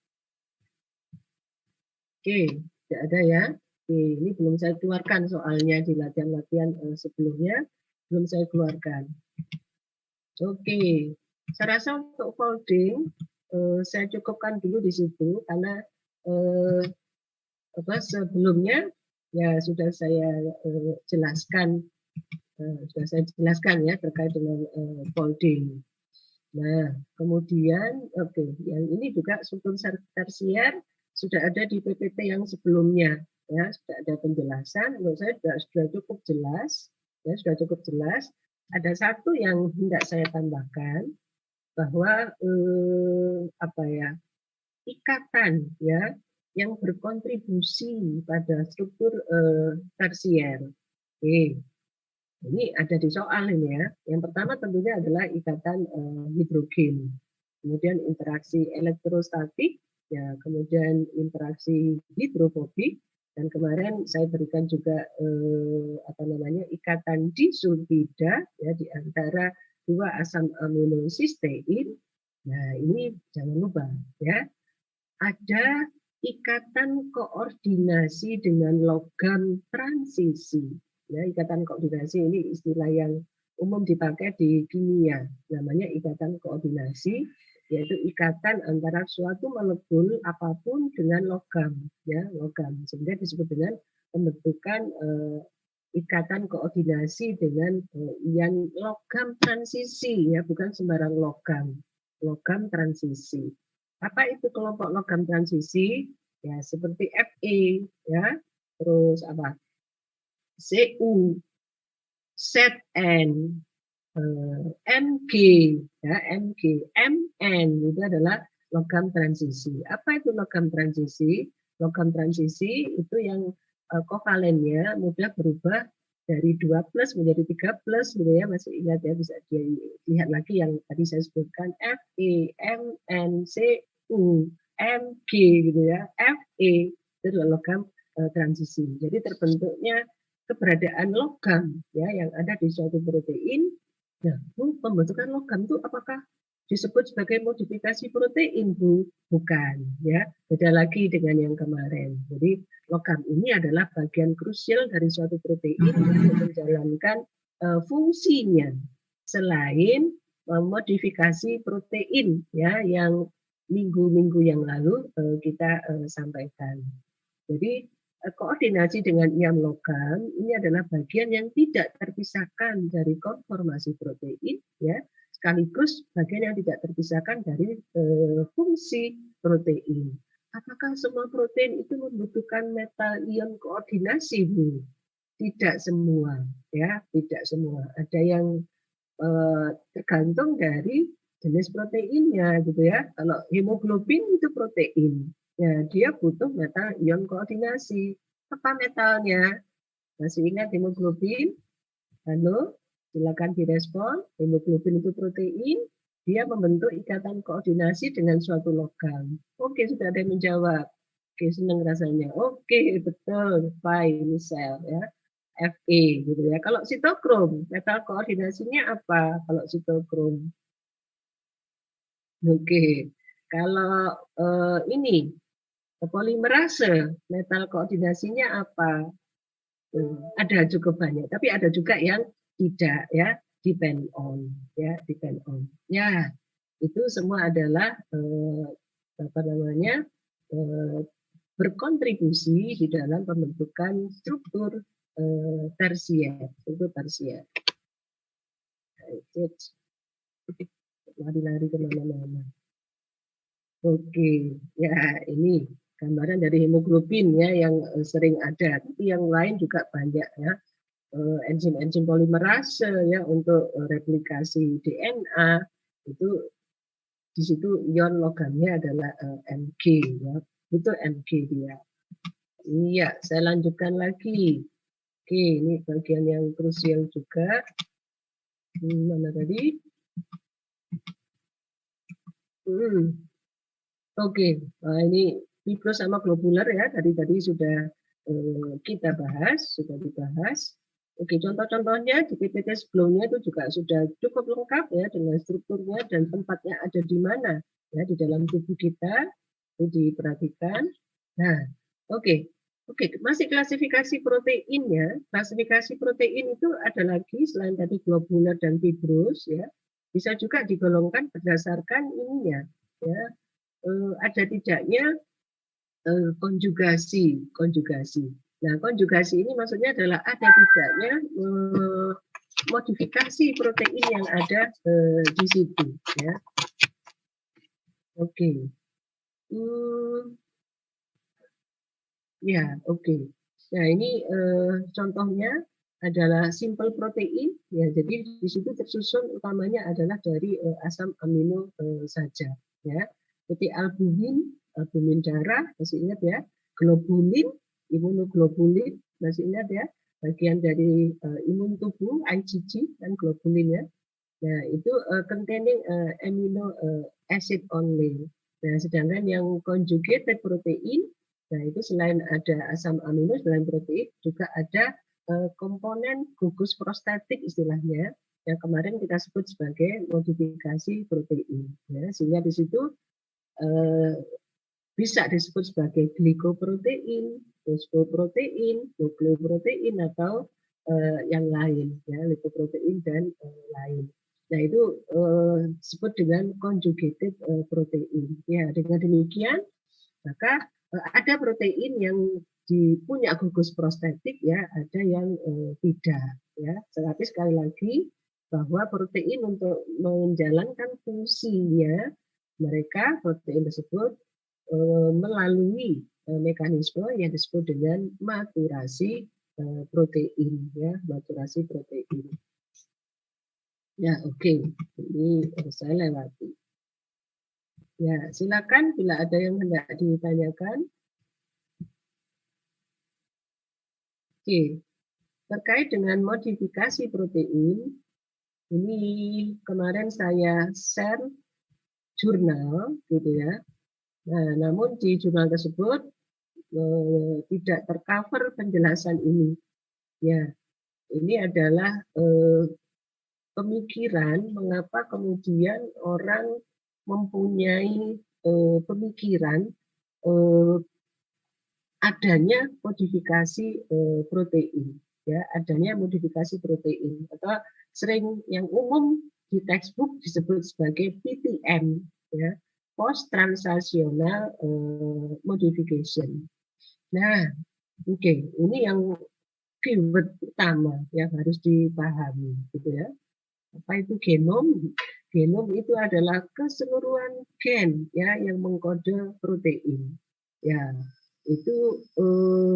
S2: Oke, tidak ada ya. Oke, ini belum saya keluarkan soalnya di latihan-latihan sebelumnya, belum saya keluarkan. Oke, saya rasa untuk folding saya cukupkan dulu di situ karena sebelumnya ya sudah saya jelaskan ya terkait dengan folding. Nah, kemudian yang ini juga struktur tersier sudah ada di PPT yang sebelumnya ya, sudah ada penjelasan. Menurut saya sudah cukup jelas ya, sudah cukup jelas. Ada satu yang hendak saya tambahkan bahwa ikatan ya yang berkontribusi pada struktur tersier. Ini ada di soal ini ya. Yang pertama tentunya adalah ikatan hidrogen. Kemudian interaksi elektrostatik, ya, kemudian interaksi hidrofobik, dan kemarin saya berikan juga ikatan disulfida ya di antara dua asam amino sistein. Nah, ini jangan lupa ya. Ada ikatan koordinasi dengan logam transisi. Ya, ikatan koordinasi ini istilah yang umum dipakai di kimia, namanya ikatan koordinasi, yaitu ikatan antara suatu molekul apapun dengan logam, ya logam, sehingga disebut dengan pembentukan ikatan koordinasi dengan ion logam transisi, ya, bukan sembarang logam. Logam transisi. Apa itu kelompok logam transisi? Ya, seperti Fe, ya, terus apa? Cu, Zn, Mg, ya, Mg, Mn itu adalah logam transisi. Apa itu logam transisi? Logam transisi itu yang kovalennya mudah berubah dari 2 plus menjadi 3 plus, gitu ya, masih ingat ya, bisa dilihat lagi yang tadi saya sebutkan Fe, Mn, Cu, Mg, gitu ya, Fe itu adalah logam transisi. Jadi terbentuknya keberadaan logam, ya, yang ada di suatu protein. Nah, Bu, pembentukan logam itu apakah disebut sebagai modifikasi protein, Bu? Bukan, ya. Beda lagi dengan yang kemarin. Jadi logam ini adalah bagian krusial dari suatu protein untuk menjalankan fungsinya. Selain modifikasi protein, ya, yang minggu-minggu yang lalu kita sampaikan. Jadi koordinasi dengan ion logam ini adalah bagian yang tidak terpisahkan dari konformasi protein, ya, sekaligus bagian yang tidak terpisahkan dari fungsi protein. Apakah semua protein itu membutuhkan metal ion koordinasi, Bu? Tidak semua, ya, tidak semua. Ada yang tergantung dari jenis proteinnya, gitu ya. Kalau hemoglobin itu protein, ya, dia butuh metal ion koordinasi. Apa metalnya? Masih ingat hemoglobin? Halo, silakan direspon. Hemoglobin itu protein, dia membentuk ikatan koordinasi dengan suatu logam. Oke, sudah ada yang menjawab. Oke, senang rasanya. Oke, betul. Fine, sel, ya. Fe, gitu ya. Kalau sitokrom, metal koordinasinya apa? Kalau sitokrom? Oke, kalau ini polimerase, metal koordinasinya apa? Ada cukup banyak, tapi ada juga yang tidak, ya, depend on, ya, depend on. Ya, itu semua adalah apa namanya berkontribusi di dalam pembentukan struktur tersier, struktur tersier. Lari-lari kemana-mana. Oke, ya, ini gambaran dari hemoglobin, ya, yang sering ada, tapi yang lain juga banyak, ya, enzim-enzim polimerase, ya, untuk replikasi DNA itu di situ ion logamnya adalah Mg, ya, itu Mg dia. Iya, saya lanjutkan lagi. Oke, ini bagian yang krusial juga. Mana tadi? Oke, nah, ini fibros sama globular, ya, tadi sudah kita bahas, sudah dibahas. Oke, contoh-contohnya di PPT sebelumnya itu juga sudah cukup lengkap, ya, dengan strukturnya dan tempatnya ada di mana, ya, di dalam tubuh kita, itu diperhatikan. Nah, oke, masih klasifikasi proteinnya. Klasifikasi protein itu ada lagi selain tadi globular dan fibros, ya, bisa juga digolongkan berdasarkan ininya, ya, ada tidaknya konjugasi. Nah, konjugasi ini maksudnya adalah ada tidaknya modifikasi protein yang ada di situ, ya. Oke. Ya, oke. Nah, ini contohnya adalah simple protein, ya. Jadi di situ tersusun utamanya adalah dari asam amino saja, ya. Seperti albumin darah, masih ingat, ya. Globulin, imunoglobulin, masih ingat, ya. Bagian dari imun tubuh, IgG dan globulin, ya. Nah, itu containing amino acid only. Nah, sedangkan yang conjugated protein, nah, itu selain ada asam amino selain protein, juga ada komponen gugus prostatik istilahnya, yang kemarin kita sebut sebagai modifikasi protein. Ya, sehingga di situ bisa disebut sebagai glikoprotein, fosfoprotein, nukleoprotein, atau yang lain, ya, lipoprotein dan lain. Nah, itu disebut dengan conjugated protein. Ya, dengan demikian maka ada protein yang punya gugus prostetik ya, ada yang tidak ya. Tetapi sekali lagi bahwa protein untuk menjalankan fungsinya mereka protein tersebut melalui mekanisme yang disebut dengan maturasi protein ya, maturasi protein. Ya, oke. Ini saya lewati. Ya, silakan bila ada yang hendak ditanyakan. Oke, terkait dengan modifikasi protein, ini kemarin saya share jurnal, gitu ya. Nah, namun di jurnal tersebut tidak tercover penjelasan ini. Ya, ini adalah pemikiran mengapa kemudian orang mempunyai pemikiran adanya modifikasi protein, ya, adanya modifikasi protein atau sering yang umum di textbook disebut sebagai PTM, ya, post translational modification. Nah, oke, ini yang keyword utama yang harus dipahami, gitu ya. Apa itu genom? Genom itu adalah keseluruhan gen ya yang mengkode protein. Ya, itu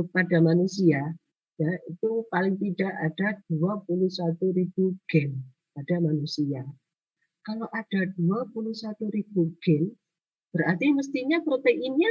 S2: pada manusia ya itu paling tidak ada 21.000 gen pada manusia. Kalau ada 21.000 gen, berarti mestinya proteinnya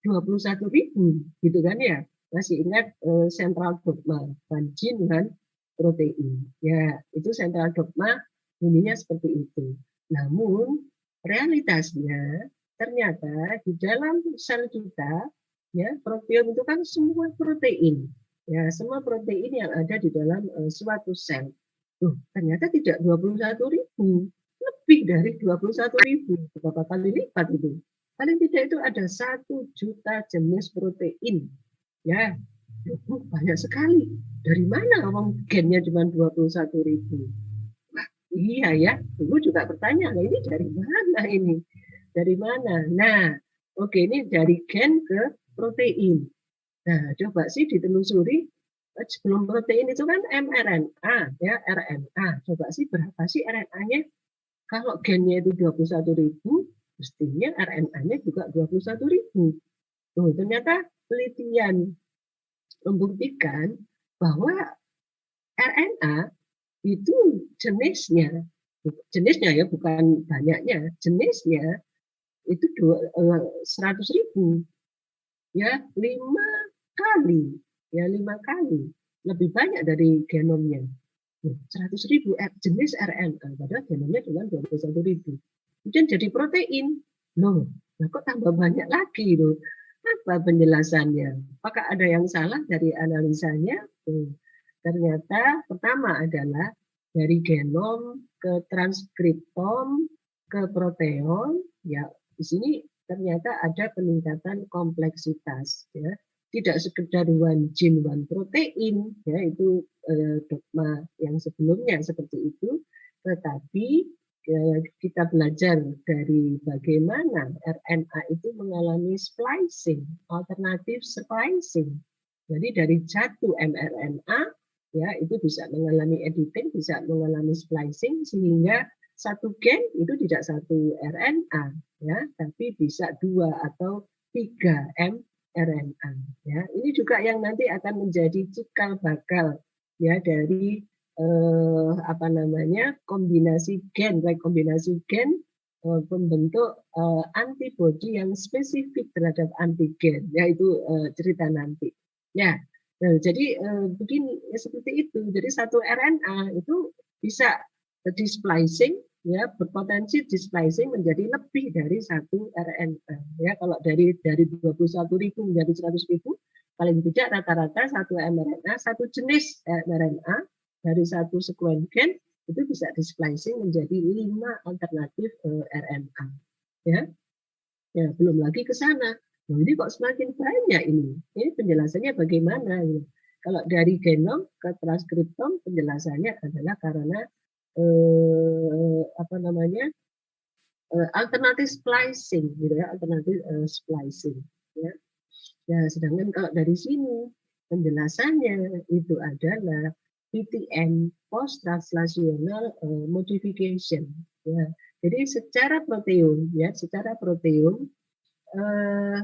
S2: 21.000, gitu kan ya? Masih ingat central dogma, banjin dengan protein. Ya, itu central dogma bunyinya seperti itu. Namun realitasnya ternyata di dalam sel kita, ya, proteom itu kan semua protein. Ya, semua protein yang ada di dalam suatu sel. Ternyata tidak 21.000, lebih dari 21.000, berapa kali lipat itu. Paling tidak itu ada 1 juta jenis protein. Ya, banyak sekali. Dari mana ngomong gennya cuma 21.000? Wah, iya ya, dulu juga bertanya, nah ini dari mana ini? Dari mana? Nah, oke, ini dari gen ke protein. Nah, coba sih ditelusuri, sebelum protein itu kan mRNA, ya, RNA. Coba sih berapa sih RNA-nya? Kalau gennya itu 21.000, mestinya RNA-nya juga 21.000. Ternyata penelitian membuktikan bahwa RNA itu jenisnya ya, bukan banyaknya, jenisnya itu 100.000, ya 5 kali, ya 5 kali lebih banyak dari genomnya. 100.000 jenis RNA, padahal genomnya cuma 21.000. Kemudian jadi protein. Loh, kok tambah banyak lagi loh. Apa penjelasannya? Apakah ada yang salah dari analisanya? Ternyata pertama adalah dari genom ke transkriptom ke proteom, ya di sini ternyata ada peningkatan kompleksitas, ya. Tidak sekedar one gene one protein, ya itu dogma yang sebelumnya seperti itu, tetapi kita belajar dari bagaimana RNA itu mengalami splicing, alternatif splicing. Jadi dari satu mRNA ya itu bisa mengalami editing, bisa mengalami splicing sehingga satu gen itu tidak satu RNA ya, tapi bisa 2 atau 3 mRNA ya. Ini juga yang nanti akan menjadi cikal bakal ya dari kombinasi gen, rekombinasi gen pembentuk antibodi yang spesifik terhadap antigen, yaitu cerita nanti. Ya, jadi begini seperti itu. Jadi satu RNA itu bisa di-splicing, ya berpotensi di-splicing menjadi lebih dari satu RNA. Ya, kalau dari 21.000 menjadi 100.000, paling tidak rata-rata satu mRNA, satu jenis mRNA dari satu sekuen gen itu bisa di-splicing menjadi 5 alternatif RNA. Ya, belum lagi ke sana. Nah, ini kok semakin banyak ini. Ini penjelasannya bagaimana? Ya. Kalau dari genom ke transkriptom penjelasannya adalah karena alternatif splicing, gitu ya, alternatif splicing. Ya. Nah, sedangkan kalau dari sini penjelasannya itu adalah PTM, post translational modification. Ya. Jadi secara proteum, ya, secara proteum, eh,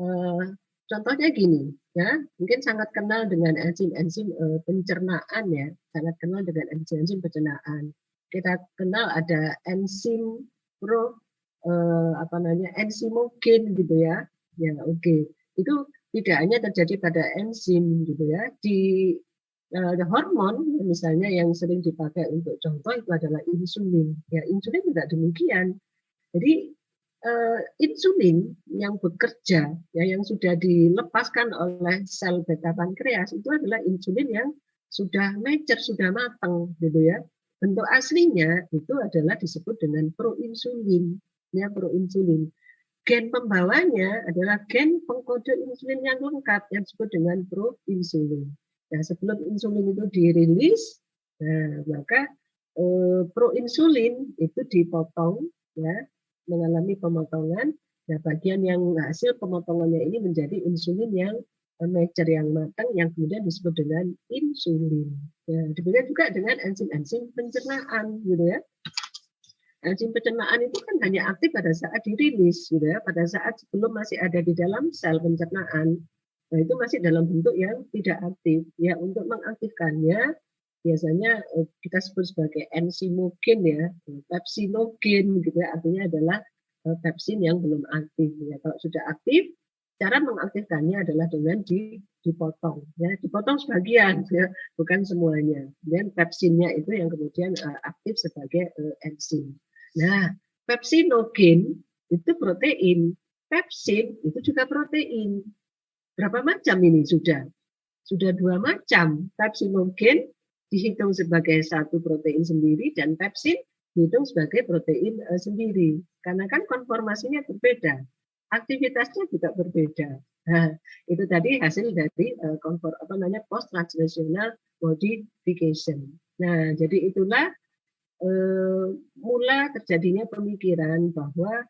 S2: eh, contohnya gini, ya, mungkin sangat kenal dengan enzim-enzim pencernaan, ya, sangat kenal dengan enzim-enzim pencernaan. Kita kenal ada enzim apa namanya, enzimogen gitu ya, ya oke. Itu tidak hanya terjadi pada enzim gitu ya, di hormon misalnya yang sering dipakai untuk contoh itu adalah insulin. Ya, insulin juga demikian. Jadi insulin yang bekerja, ya, yang sudah dilepaskan oleh sel beta pankreas itu adalah insulin yang sudah mature, sudah matang, gitu ya. Bentuk aslinya itu adalah disebut dengan proinsulin, ya, proinsulin. Gen pembawanya adalah gen pengkode insulin yang lengkap yang disebut dengan proinsulin. Nah, sebelum insulin itu dirilis, nah, maka proinsulin itu dipotong, ya, mengalami pemotongan. Nah, bagian yang hasil pemotongannya ini menjadi insulin yang mature, yang matang, yang kemudian disebut dengan insulin. Ya, demikian juga dengan enzim-enzim pencernaan, gitu ya. Enzim pencernaan itu kan hanya aktif pada saat dirilis, gitu ya, pada saat sebelum masih ada di dalam sel pencernaan. Nah, itu masih dalam bentuk yang tidak aktif. Ya, untuk mengaktifkannya biasanya kita sebut sebagai enzimogen, ya, pepsinogen, gitu ya, artinya adalah pepsin yang belum aktif. Ya, kalau sudah aktif, cara mengaktifkannya adalah dengan dipotong, ya, dipotong sebagian, ya, bukan semuanya. Dan pepsinnya itu yang kemudian aktif sebagai enzim. Nah, pepsinogen itu protein, pepsin itu juga protein. Berapa macam ini sudah? Sudah 2 macam. Pepsinogen dihitung sebagai satu protein sendiri dan pepsin dihitung sebagai protein sendiri. Karena kan konformasinya berbeda, aktivitasnya juga berbeda. Nah, itu tadi hasil dari post translational modification. Nah, jadi itulah mula terjadinya pemikiran bahwa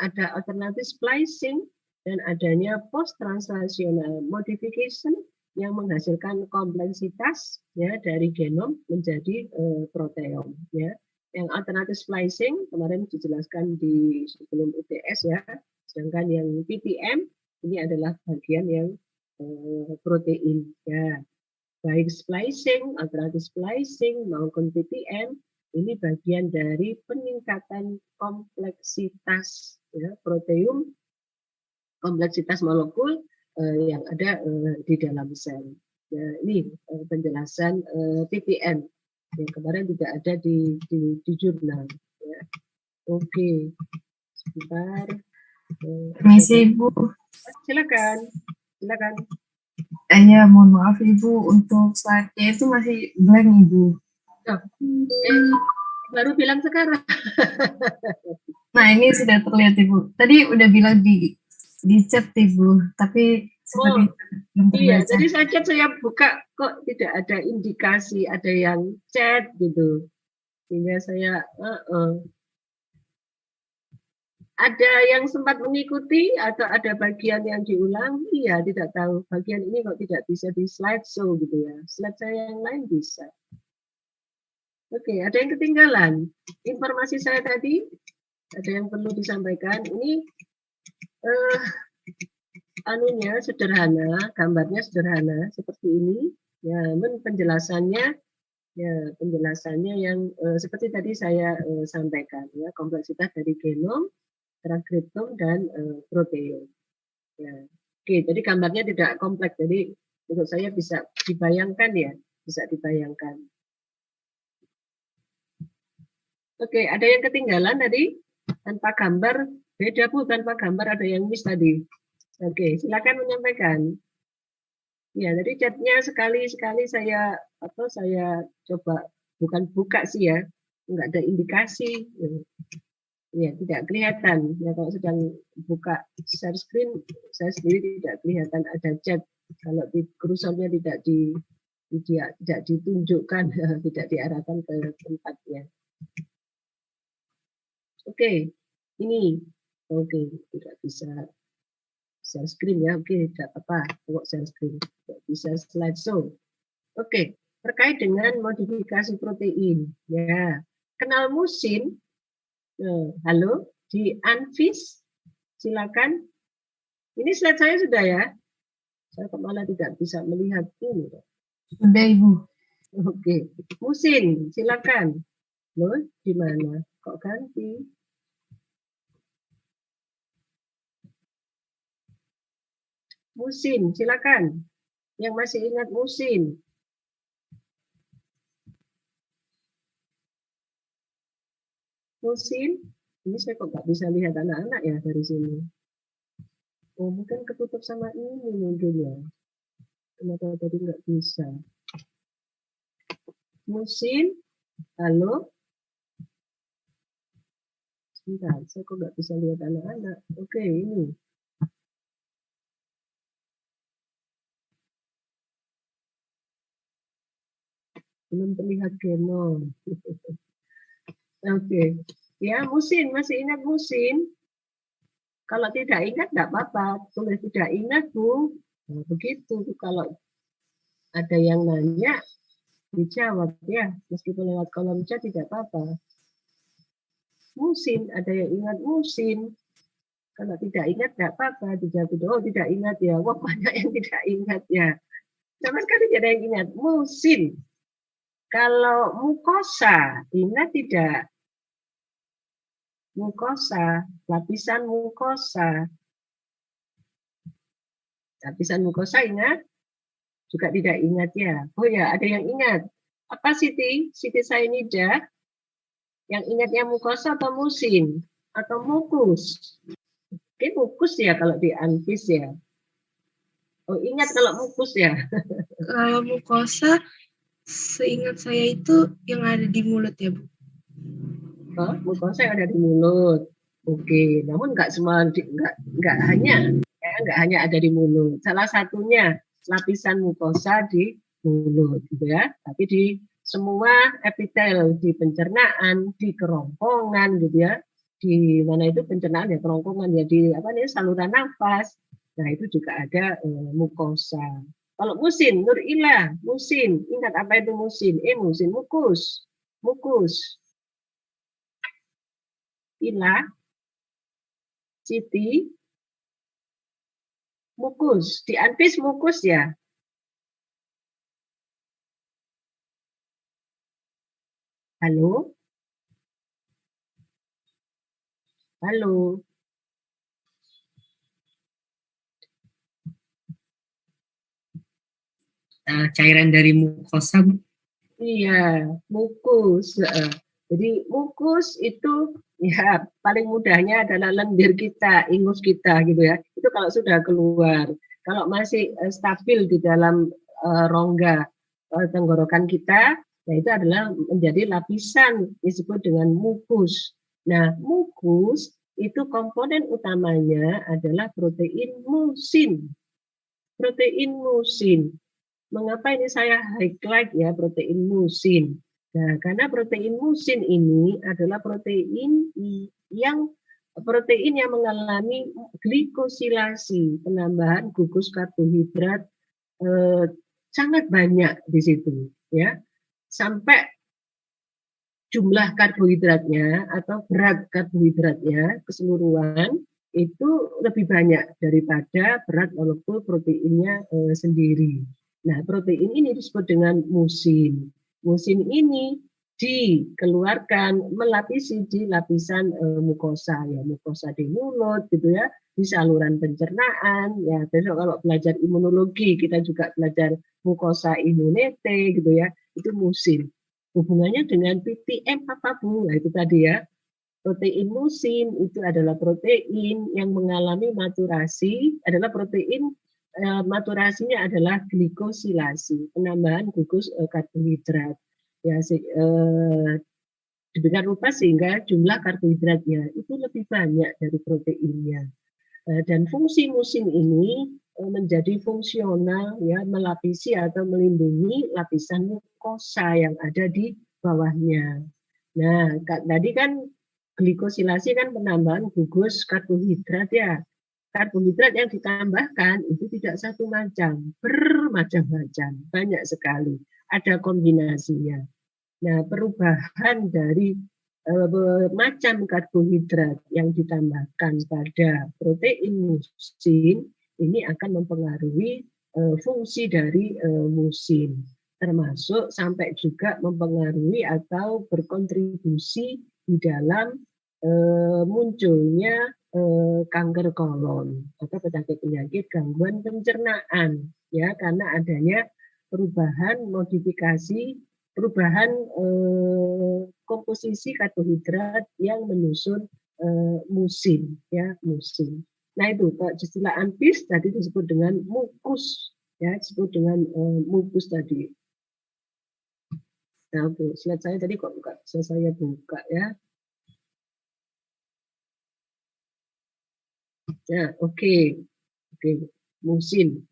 S2: ada alternatif splicing dan adanya post translational modification yang menghasilkan kompleksitas, ya, dari genom menjadi proteom, ya. Yang alternatif splicing kemarin dijelaskan di sebelum UTS, ya. Sedangkan yang PTM ini adalah bagian yang protein, ya. Baik splicing, alternatif splicing maupun PTM ini bagian dari peningkatan kompleksitas, ya, proteum, kompleksitas molekul yang ada di dalam sel. Nah, ini penjelasan PTM yang kemarin juga ada di jurnal. Ya. Oke, sebentar.
S4: Permisi Ibu.
S2: Silakan, silakan.
S4: Ya, mohon maaf Ibu, untuk slide-nya itu masih blank Ibu.
S2: Baru bilang sekarang.
S4: Nah, ini sudah terlihat Ibu. Tadi udah bilang di chat Ibu, tapi seperti belum terbaca.
S2: Iya, jadi saya buka kok tidak ada indikasi ada yang chat gitu. Sehingga saya ada yang sempat mengikuti atau ada bagian yang diulang? Iya, tidak tahu. Bagian ini kok tidak bisa di slide show gitu ya. Slide saya yang lain bisa. Oke, ada yang ketinggalan. Informasi saya tadi ada yang perlu disampaikan. Ini anunya sederhana, gambarnya sederhana seperti ini. Ya, penjelasannya yang seperti tadi saya sampaikan, ya, kompleksitas dari genom, transkriptom dan proteom. Ya. Oke, jadi gambarnya tidak kompleks, jadi untuk saya bisa dibayangkan, ya, bisa dibayangkan. Oke, ada yang ketinggalan tadi tanpa gambar, beda Bu, tanpa gambar ada yang miss tadi. Oke, silakan menyampaikan. Ya, jadi chatnya sekali-sekali saya coba, bukan buka sih ya, nggak ada indikasi. Ya, tidak kelihatan. Ya, kalau sedang buka share screen, saya sendiri tidak kelihatan ada chat. Kalau di kursornya tidak ditunjukkan, tidak diarahkan ke tempatnya. Oke, ini oke, tidak bisa share screen ya. Oke, tidak apa-apa. Kok share screen. Bisa slideshow. Oke, terkait dengan modifikasi protein. Ya, kenal musin. Halo, di Anfis, silakan. Ini slide saya sudah ya. Saya kok malah tidak bisa melihat ini.
S4: Sudah Ibu.
S2: Oke, musin, silakan. Loh, di mana? Kok ganti? Musin, silakan. Yang masih ingat musin. Musin, ini saya kok nggak bisa lihat anak-anak ya dari sini. Oh, mungkin ketutup sama ini mungkin ya. Kenapa tadi nggak bisa? Musin, halo. Sebentar, saya kok nggak bisa lihat anak-anak. Oke, ini. Belum terlihat genom. Oke, ya musin, masih ingat musin? Kalau tidak ingat tidak apa-apa, tulis tidak ingat Bu. Nah, begitu kalau ada yang nanya dijawab ya, meskipun lewat kolom chat tidak apa-apa. Musin, ada yang ingat musin? Kalau tidak ingat tidak apa-apa, dijawab oh tidak ingat ya. Wah banyak yang tidak ingat ya. Sama sekali tidak ada yang ingat musin. Kalau mukosa, ingat tidak? Mukosa, lapisan mukosa. Lapisan mukosa ingat? Juga tidak ingat ya. Oh ya, ada yang ingat. Apa Siti? Siti Sainida? Yang ingatnya mukosa atau musin? Atau mukus? Oke, mukus ya kalau di Anfis ya. Oh, ingat kalau mukus ya.
S1: Kalau mukosa, seingat saya itu yang ada di mulut ya, Bu.
S2: Oh, mukosa yang ada di mulut. Oke, namun nggak semua, nggak hanya ada di mulut. Salah satunya lapisan mukosa di mulut, gitu ya. Tapi di semua epitel, di pencernaan, di kerongkongan, gitu ya. Di mana itu pencernaan ya, kerongkongan ya, di apa nih saluran nafas. Nah itu juga ada mukosa. Kalau musin, Nur Ilah, musin, ingat apa itu musin? Musin, mukus, mukus. Ila, Siti, mukus. Di Anfis mukus ya? Halo? Halo?
S3: Cairan dari mukosa, Bu.
S2: Iya, mukus. Jadi mukus itu ya paling mudahnya adalah lendir kita, ingus kita gitu ya. Itu kalau sudah keluar. Kalau masih stabil di dalam rongga tenggorokan kita, nah itu adalah menjadi lapisan disebut dengan mukus. Nah, mukus itu komponen utamanya adalah protein musin. Protein musin. Mengapa ini saya highlight ya protein musin? Nah, karena protein musin ini adalah protein yang mengalami glikosilasi, penambahan gugus karbohidrat sangat banyak di situ, ya. Sampai jumlah karbohidratnya atau berat karbohidratnya keseluruhan itu lebih banyak daripada berat molekul proteinnya sendiri. Nah, protein ini disebut dengan musin. Musin ini dikeluarkan melapisi di lapisan mukosa ya, mukosa di mulut gitu ya, di saluran pencernaan ya. Besok kalau belajar imunologi kita juga belajar mukosa immunity gitu ya, itu musin. Hubungannya dengan PTM apa Bu? Nah, itu tadi ya. Protein musin itu adalah protein yang mengalami maturasi, adalah protein maturasinya adalah glikosilasi, penambahan gugus karbohidrat. Ya, demikian rupa sehingga jumlah karbohidratnya itu lebih banyak dari proteinnya. Dan fungsi musin ini menjadi fungsional ya, melapisi atau melindungi lapisan mukosa yang ada di bawahnya. Nah, tadi kan glikosilasi kan penambahan gugus karbohidrat ya. karbohidrat yang ditambahkan itu tidak satu macam, bermacam-macam, banyak sekali, ada kombinasinya. Nah, perubahan dari macam karbohidrat yang ditambahkan pada protein musin ini akan mempengaruhi fungsi dari musin, termasuk sampai juga mempengaruhi atau berkontribusi di dalam munculnya kanker kolon atau penyakit-penyakit gangguan pencernaan, ya, karena adanya perubahan komposisi karbohidrat yang menyusun musin, ya, musin. Nah, itu istilah ANPIS tadi disebut dengan mukus, ya, disebut dengan mukus tadi. Nah, oke, slide saya tadi kok buka, saya buka, ya. Nah, oke, musin.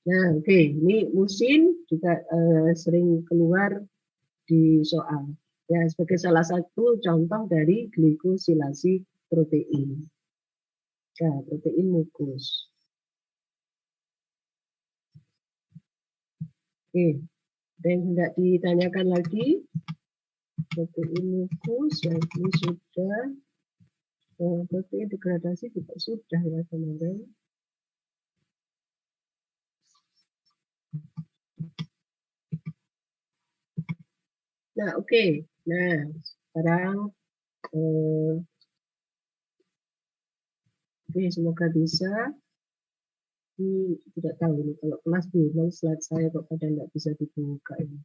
S2: Nah, oke, ini musin juga sering keluar di soal. Ya, sebagai salah satu contoh dari glikosilasi protein. Ya, protein mukus. Oke, ada yang hendak ditanyakan lagi? Protein mukus, ya, ini sudah. Protein degradasi juga sudah, ya, kemarin. Nah, oke. Nah, sekarang oke, semoga bisa. Tidak tahu ini kalau kelas bilang slide saya kok pada nggak bisa dibuka ini.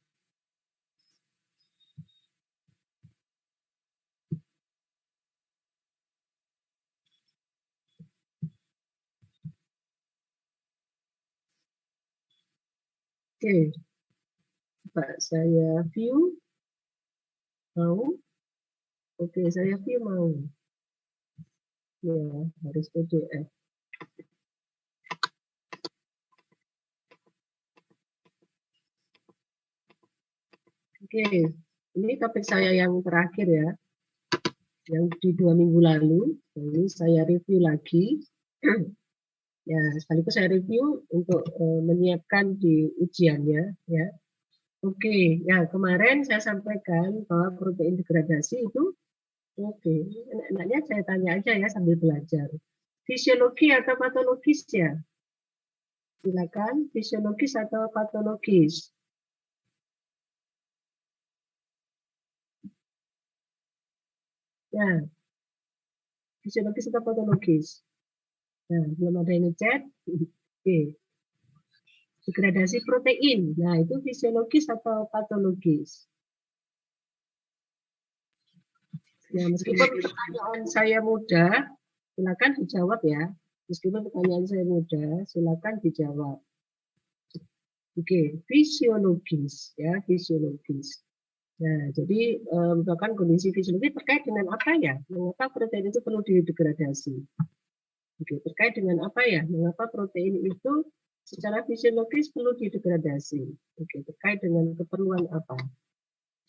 S2: Oke, coba saya view. Mau? Oke, saya view mau. Ya, harus PDF. Oke, ini topik saya yang terakhir, ya, yang di 2 minggu lalu. Ini saya review lagi. Ya, sekaligus saya review untuk menyiapkan di ujiannya, ya. Oke, ya, kemarin saya sampaikan bahwa protein degradasi itu, oke, enaknya saya tanya aja, ya, sambil belajar. Fisiologi atau patologis, ya? Silakan, fisiologis atau patologis? Ya, fisiologis atau patologis? Nah, belum ada yang ngechat. Oke. Degradasi protein. Nah, itu fisiologis atau patologis? Ya, meskipun pertanyaan saya mudah, silakan dijawab, ya. Meskipun pertanyaan saya mudah, silakan dijawab. Oke, fisiologis, ya, fisiologis. Nah, jadi merupakan kondisi fisiologis terkait dengan apa, ya? Mengapa protein itu perlu didegradasi? Oke, terkait dengan apa, ya? Mengapa protein itu secara fisiologis perlu didegradasi? Oke, terkait dengan keperluan apa?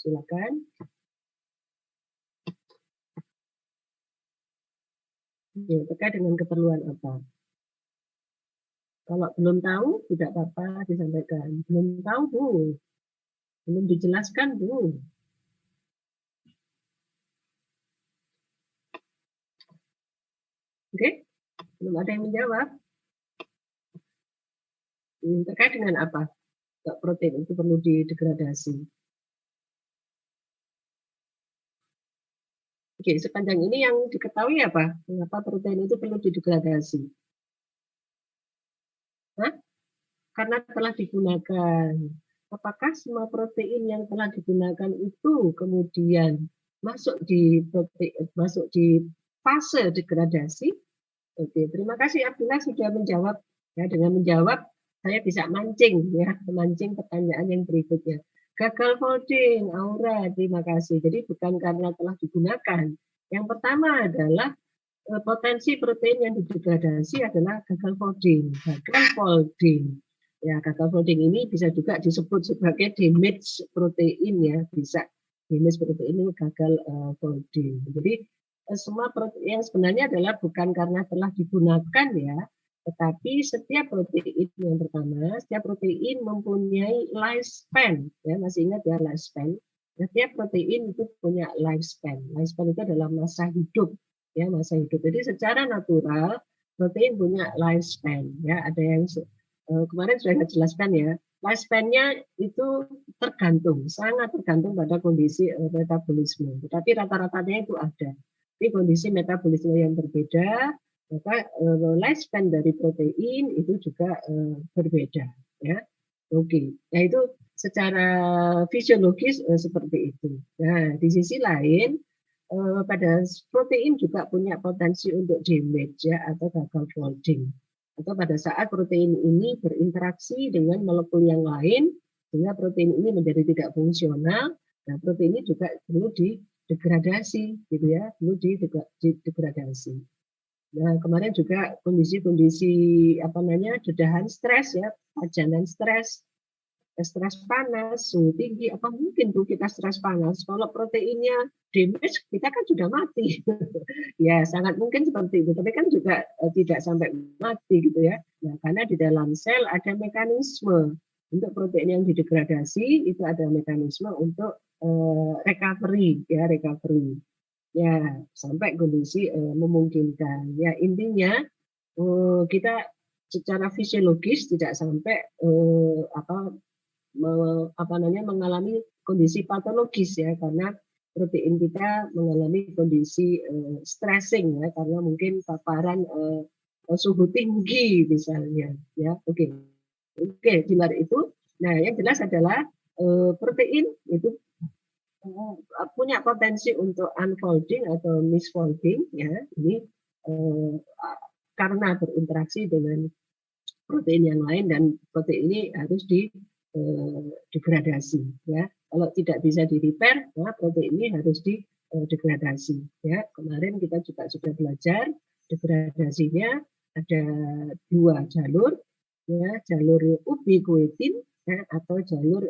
S2: Silakan. Oke, terkait dengan keperluan apa? Kalau belum tahu, tidak apa-apa disampaikan. Belum tahu, Bu. Belum dijelaskan, Bu. Oke, belum ada yang menjawab. Terkait dengan apa? Protein itu perlu didegradasi. Oke, sepanjang ini yang diketahui apa? Mengapa protein itu perlu didegradasi? Hah? Karena telah digunakan. Apakah semua protein yang telah digunakan itu kemudian masuk di fase degradasi? Oke, terima kasih Abdullah sudah menjawab. Ya, dengan menjawab saya bisa mancing, ya, memancing pertanyaan yang berikutnya. Gagal folding, Aura, terima kasih. Jadi bukan karena telah digunakan. Yang pertama adalah potensi protein yang didegradasi adalah gagal folding. Gagal folding. Ya, gagal folding ini bisa juga disebut sebagai damage protein, ya, bisa damage protein ini gagal folding. Jadi semua protein yang sebenarnya adalah bukan karena telah digunakan ya, tetapi setiap protein yang pertama, setiap protein mempunyai lifespan, ya masih ingat ya lifespan. Setiap protein itu punya lifespan. Lifespan itu adalah masa hidup, ya masa hidup. Jadi secara natural protein punya lifespan, ya ada yang kemarin sudah saya jelaskan ya. Lifespan-nya itu tergantung, sangat tergantung pada kondisi metabolisme. Tetapi rata-ratanya itu ada. Di kondisi metabolisme yang berbeda, maka lifespan dari protein itu juga berbeda. Ya, oke. Nah itu secara fisiologis seperti itu. Nah di sisi lain pada protein juga punya potensi untuk damage ya atau gagal folding. Atau pada saat protein ini berinteraksi dengan molekul yang lain, sehingga protein ini menjadi tidak fungsional. Nah, protein ini juga perlu didegradasi, gitu ya, perlu didegradasi. Nah, kemarin juga kondisi-kondisi dedahan stres ya, pajanan stres panas, suhu tinggi, apa mungkin tuh kita stres panas? Kalau proteinnya damage, kita kan sudah mati. Ya, sangat mungkin seperti itu. Tapi kan juga tidak sampai mati gitu ya. Nah, karena di dalam sel ada mekanisme untuk protein yang didegradasi, itu ada mekanisme untuk recovery, ya recovery. Ya, sampai kondisi memungkinkan. Ya, intinya kita secara fisiologis tidak sampai mengalami kondisi patologis ya karena protein kita mengalami kondisi stressing ya karena mungkin paparan suhu tinggi misalnya ya oke di luar itu. Nah yang jelas adalah protein itu punya potensi untuk unfolding atau misfolding ya ini karena berinteraksi dengan protein yang lain dan protein ini harus degradasi ya. Kalau tidak bisa di repair, nah protein ini harus degradasi ya. Kemarin kita juga sudah belajar degradasinya ada dua jalur ya, jalur ubiquitin ya, atau jalur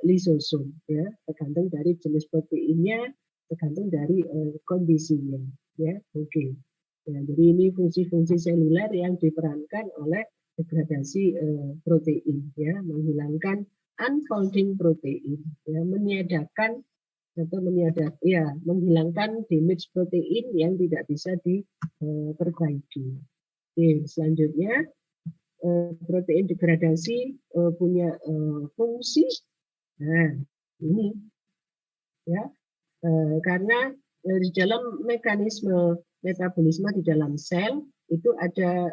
S2: lisosom ya, tergantung dari jenis proteinnya, tergantung dari kondisinya ya. Oke. Ya, jadi ini fungsi-fungsi seluler yang diperankan oleh degradasi protein ya, menghilangkan unfolding protein ya, menghilangkan damage protein yang tidak bisa diperbaiki. Oke, selanjutnya protein degradasi punya fungsi. Nah, ini ya karena di dalam mekanisme metabolisme di dalam sel itu ada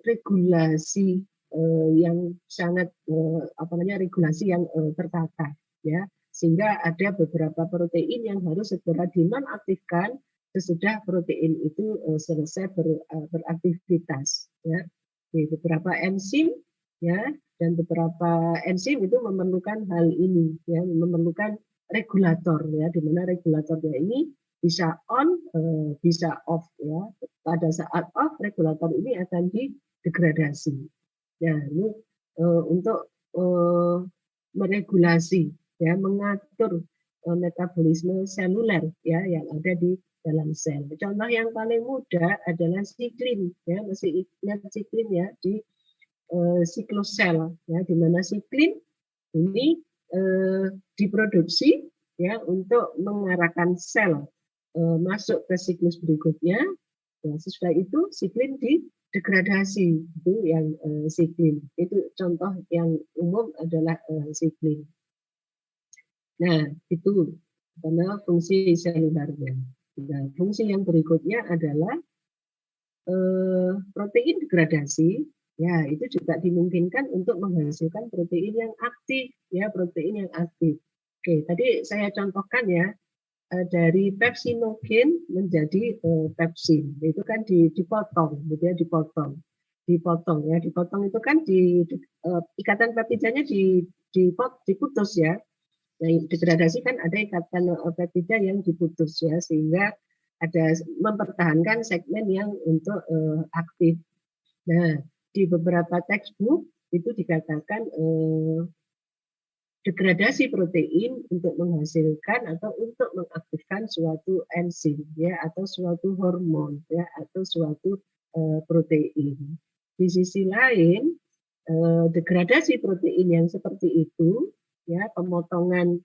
S2: regulasi yang sangat regulasi yang tertata ya, sehingga ada beberapa protein yang harus segera dinonaktifkan sesudah protein itu selesai beraktivitas ya. Di beberapa enzim ya dan beberapa enzim itu memerlukan hal ini ya, memerlukan regulator ya, di mana regulatornya ini bisa on, bisa off ya. Pada saat off, regulator ini akan didegradasi. Nah, ini untuk meregulasi ya, mengatur metabolisme seluler ya yang ada di dalam sel. Contoh yang paling mudah adalah siklin ya, masih ingat siklin ya di siklosel ya, di mana siklin ini diproduksi ya untuk mengarahkan sel masuk ke siklus berikutnya. Nah, sesudah itu siklin didegradasi, itu yang siklin. Itu contoh yang umum adalah siklin. Nah, itu karena fungsi selulernya. Nah, fungsi yang berikutnya adalah protein degradasi. Ya, itu juga dimungkinkan untuk menghasilkan protein yang aktif, ya protein yang aktif. Oke, tadi saya contohkan ya dari pepsinogen menjadi pepsin, itu kan dipotong, gitu ya, dipotong ya, dipotong itu kan ikatan peptidanya diputus ya. Nah, degradasi kan ada ikatan peptida yang diputus ya, sehingga ada mempertahankan segmen yang untuk aktif. Nah, di beberapa textbook itu dikatakan degradasi protein untuk menghasilkan atau untuk mengaktifkan suatu enzim ya atau suatu hormon ya atau suatu protein. Di sisi lain degradasi protein yang seperti itu ya pemotongan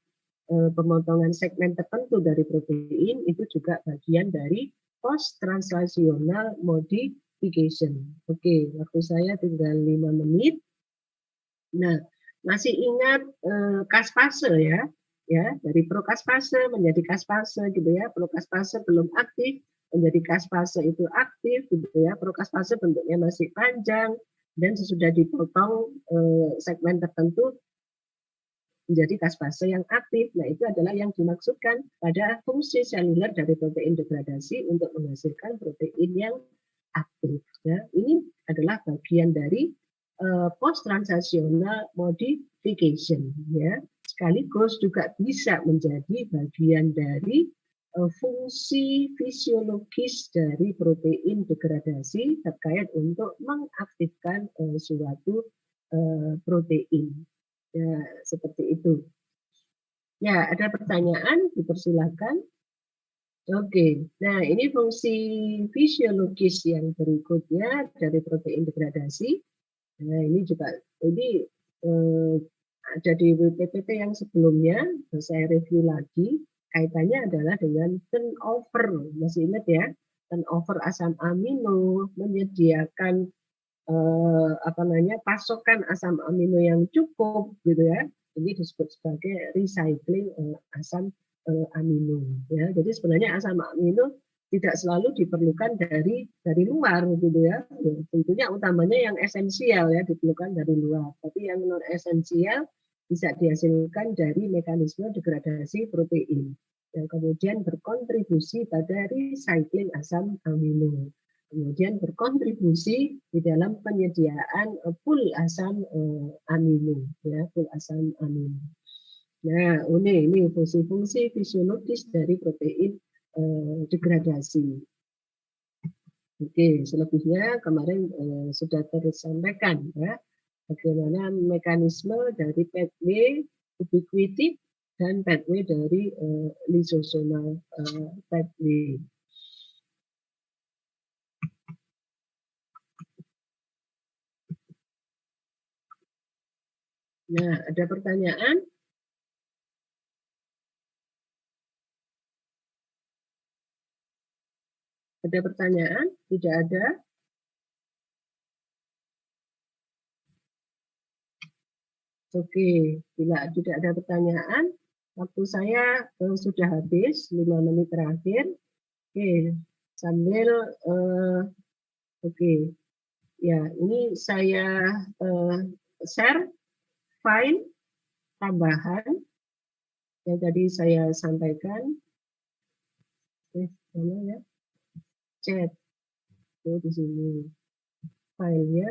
S2: segmen tertentu dari protein itu juga bagian dari post translational modification. Oke, waktu saya tinggal 5 menit. Nah, masih ingat kaspase ya? Ya, dari prokaspase menjadi kaspase gitu ya. Prokaspase belum aktif menjadi kaspase itu aktif gitu ya. Prokaspase bentuknya masih panjang dan sesudah dipotong segmen tertentu menjadi kaspase yang aktif. Nah, itu adalah yang dimaksudkan pada fungsi seluler dari protein degradasi untuk menghasilkan protein yang aktif. Ya, ini adalah bagian dari post translational modification. Ya, sekaligus juga bisa menjadi bagian dari fungsi fisiologis dari protein degradasi terkait untuk mengaktifkan suatu protein. Ya, seperti itu. Ya, ada pertanyaan? Dipersilakan. Oke, nah ini fungsi fisiologis yang berikutnya dari protein degradasi. Nah, ini juga ada di WPPT yang sebelumnya, saya review lagi. Kaitannya adalah dengan turnover, masih ingat ya? Turnover asam amino, menyediakan pasokan asam amino yang cukup gitu ya. Ini disebut sebagai recycling asam amino ya. Jadi sebenarnya asam amino tidak selalu diperlukan dari luar gitu ya. Tentunya utamanya yang esensial ya diperlukan dari luar. Tapi yang non esensial bisa dihasilkan dari mekanisme degradasi protein yang kemudian berkontribusi pada recycling asam amino. Kemudian berkontribusi di dalam penyediaan pool asam amino, ya, pool asam amino. Nah, ini fungsi-fungsi fisiologis dari protein degradasi. Oke, selebihnya kemarin sudah tersampaikan ya, bagaimana mekanisme dari pathway ubiquitic dan pathway dari lysosomal pathway. Nah, ada pertanyaan? Ada pertanyaan? Tidak ada? Oke, bila tidak ada pertanyaan, waktu saya sudah habis, 5 menit terakhir. Oke, sambil, oke, ya ini saya share file tambahan yang tadi saya sampaikan. Mana ya? Chat. Oh, di sini. Filenya.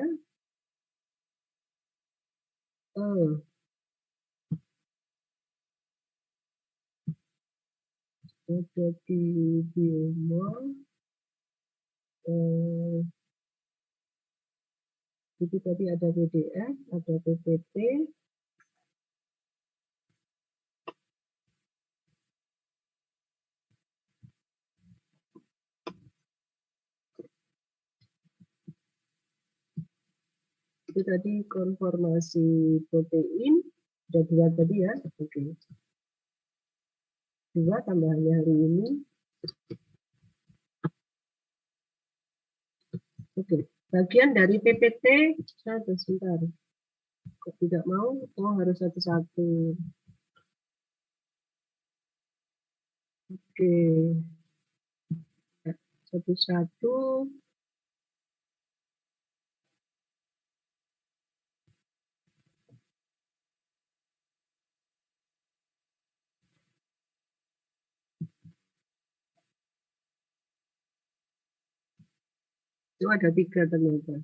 S2: Oh. Ada di Biomo. Itu tadi ada PDF, ada PPT. Itu tadi konformasi protein, ada 2 tadi ya, oke. 2 tambahannya hari ini. Oke, bagian dari PPT, sebentar. Kok tidak mau? Oh, harus satu-satu. Oke. Satu-satu. Itu ada 3 ternyata.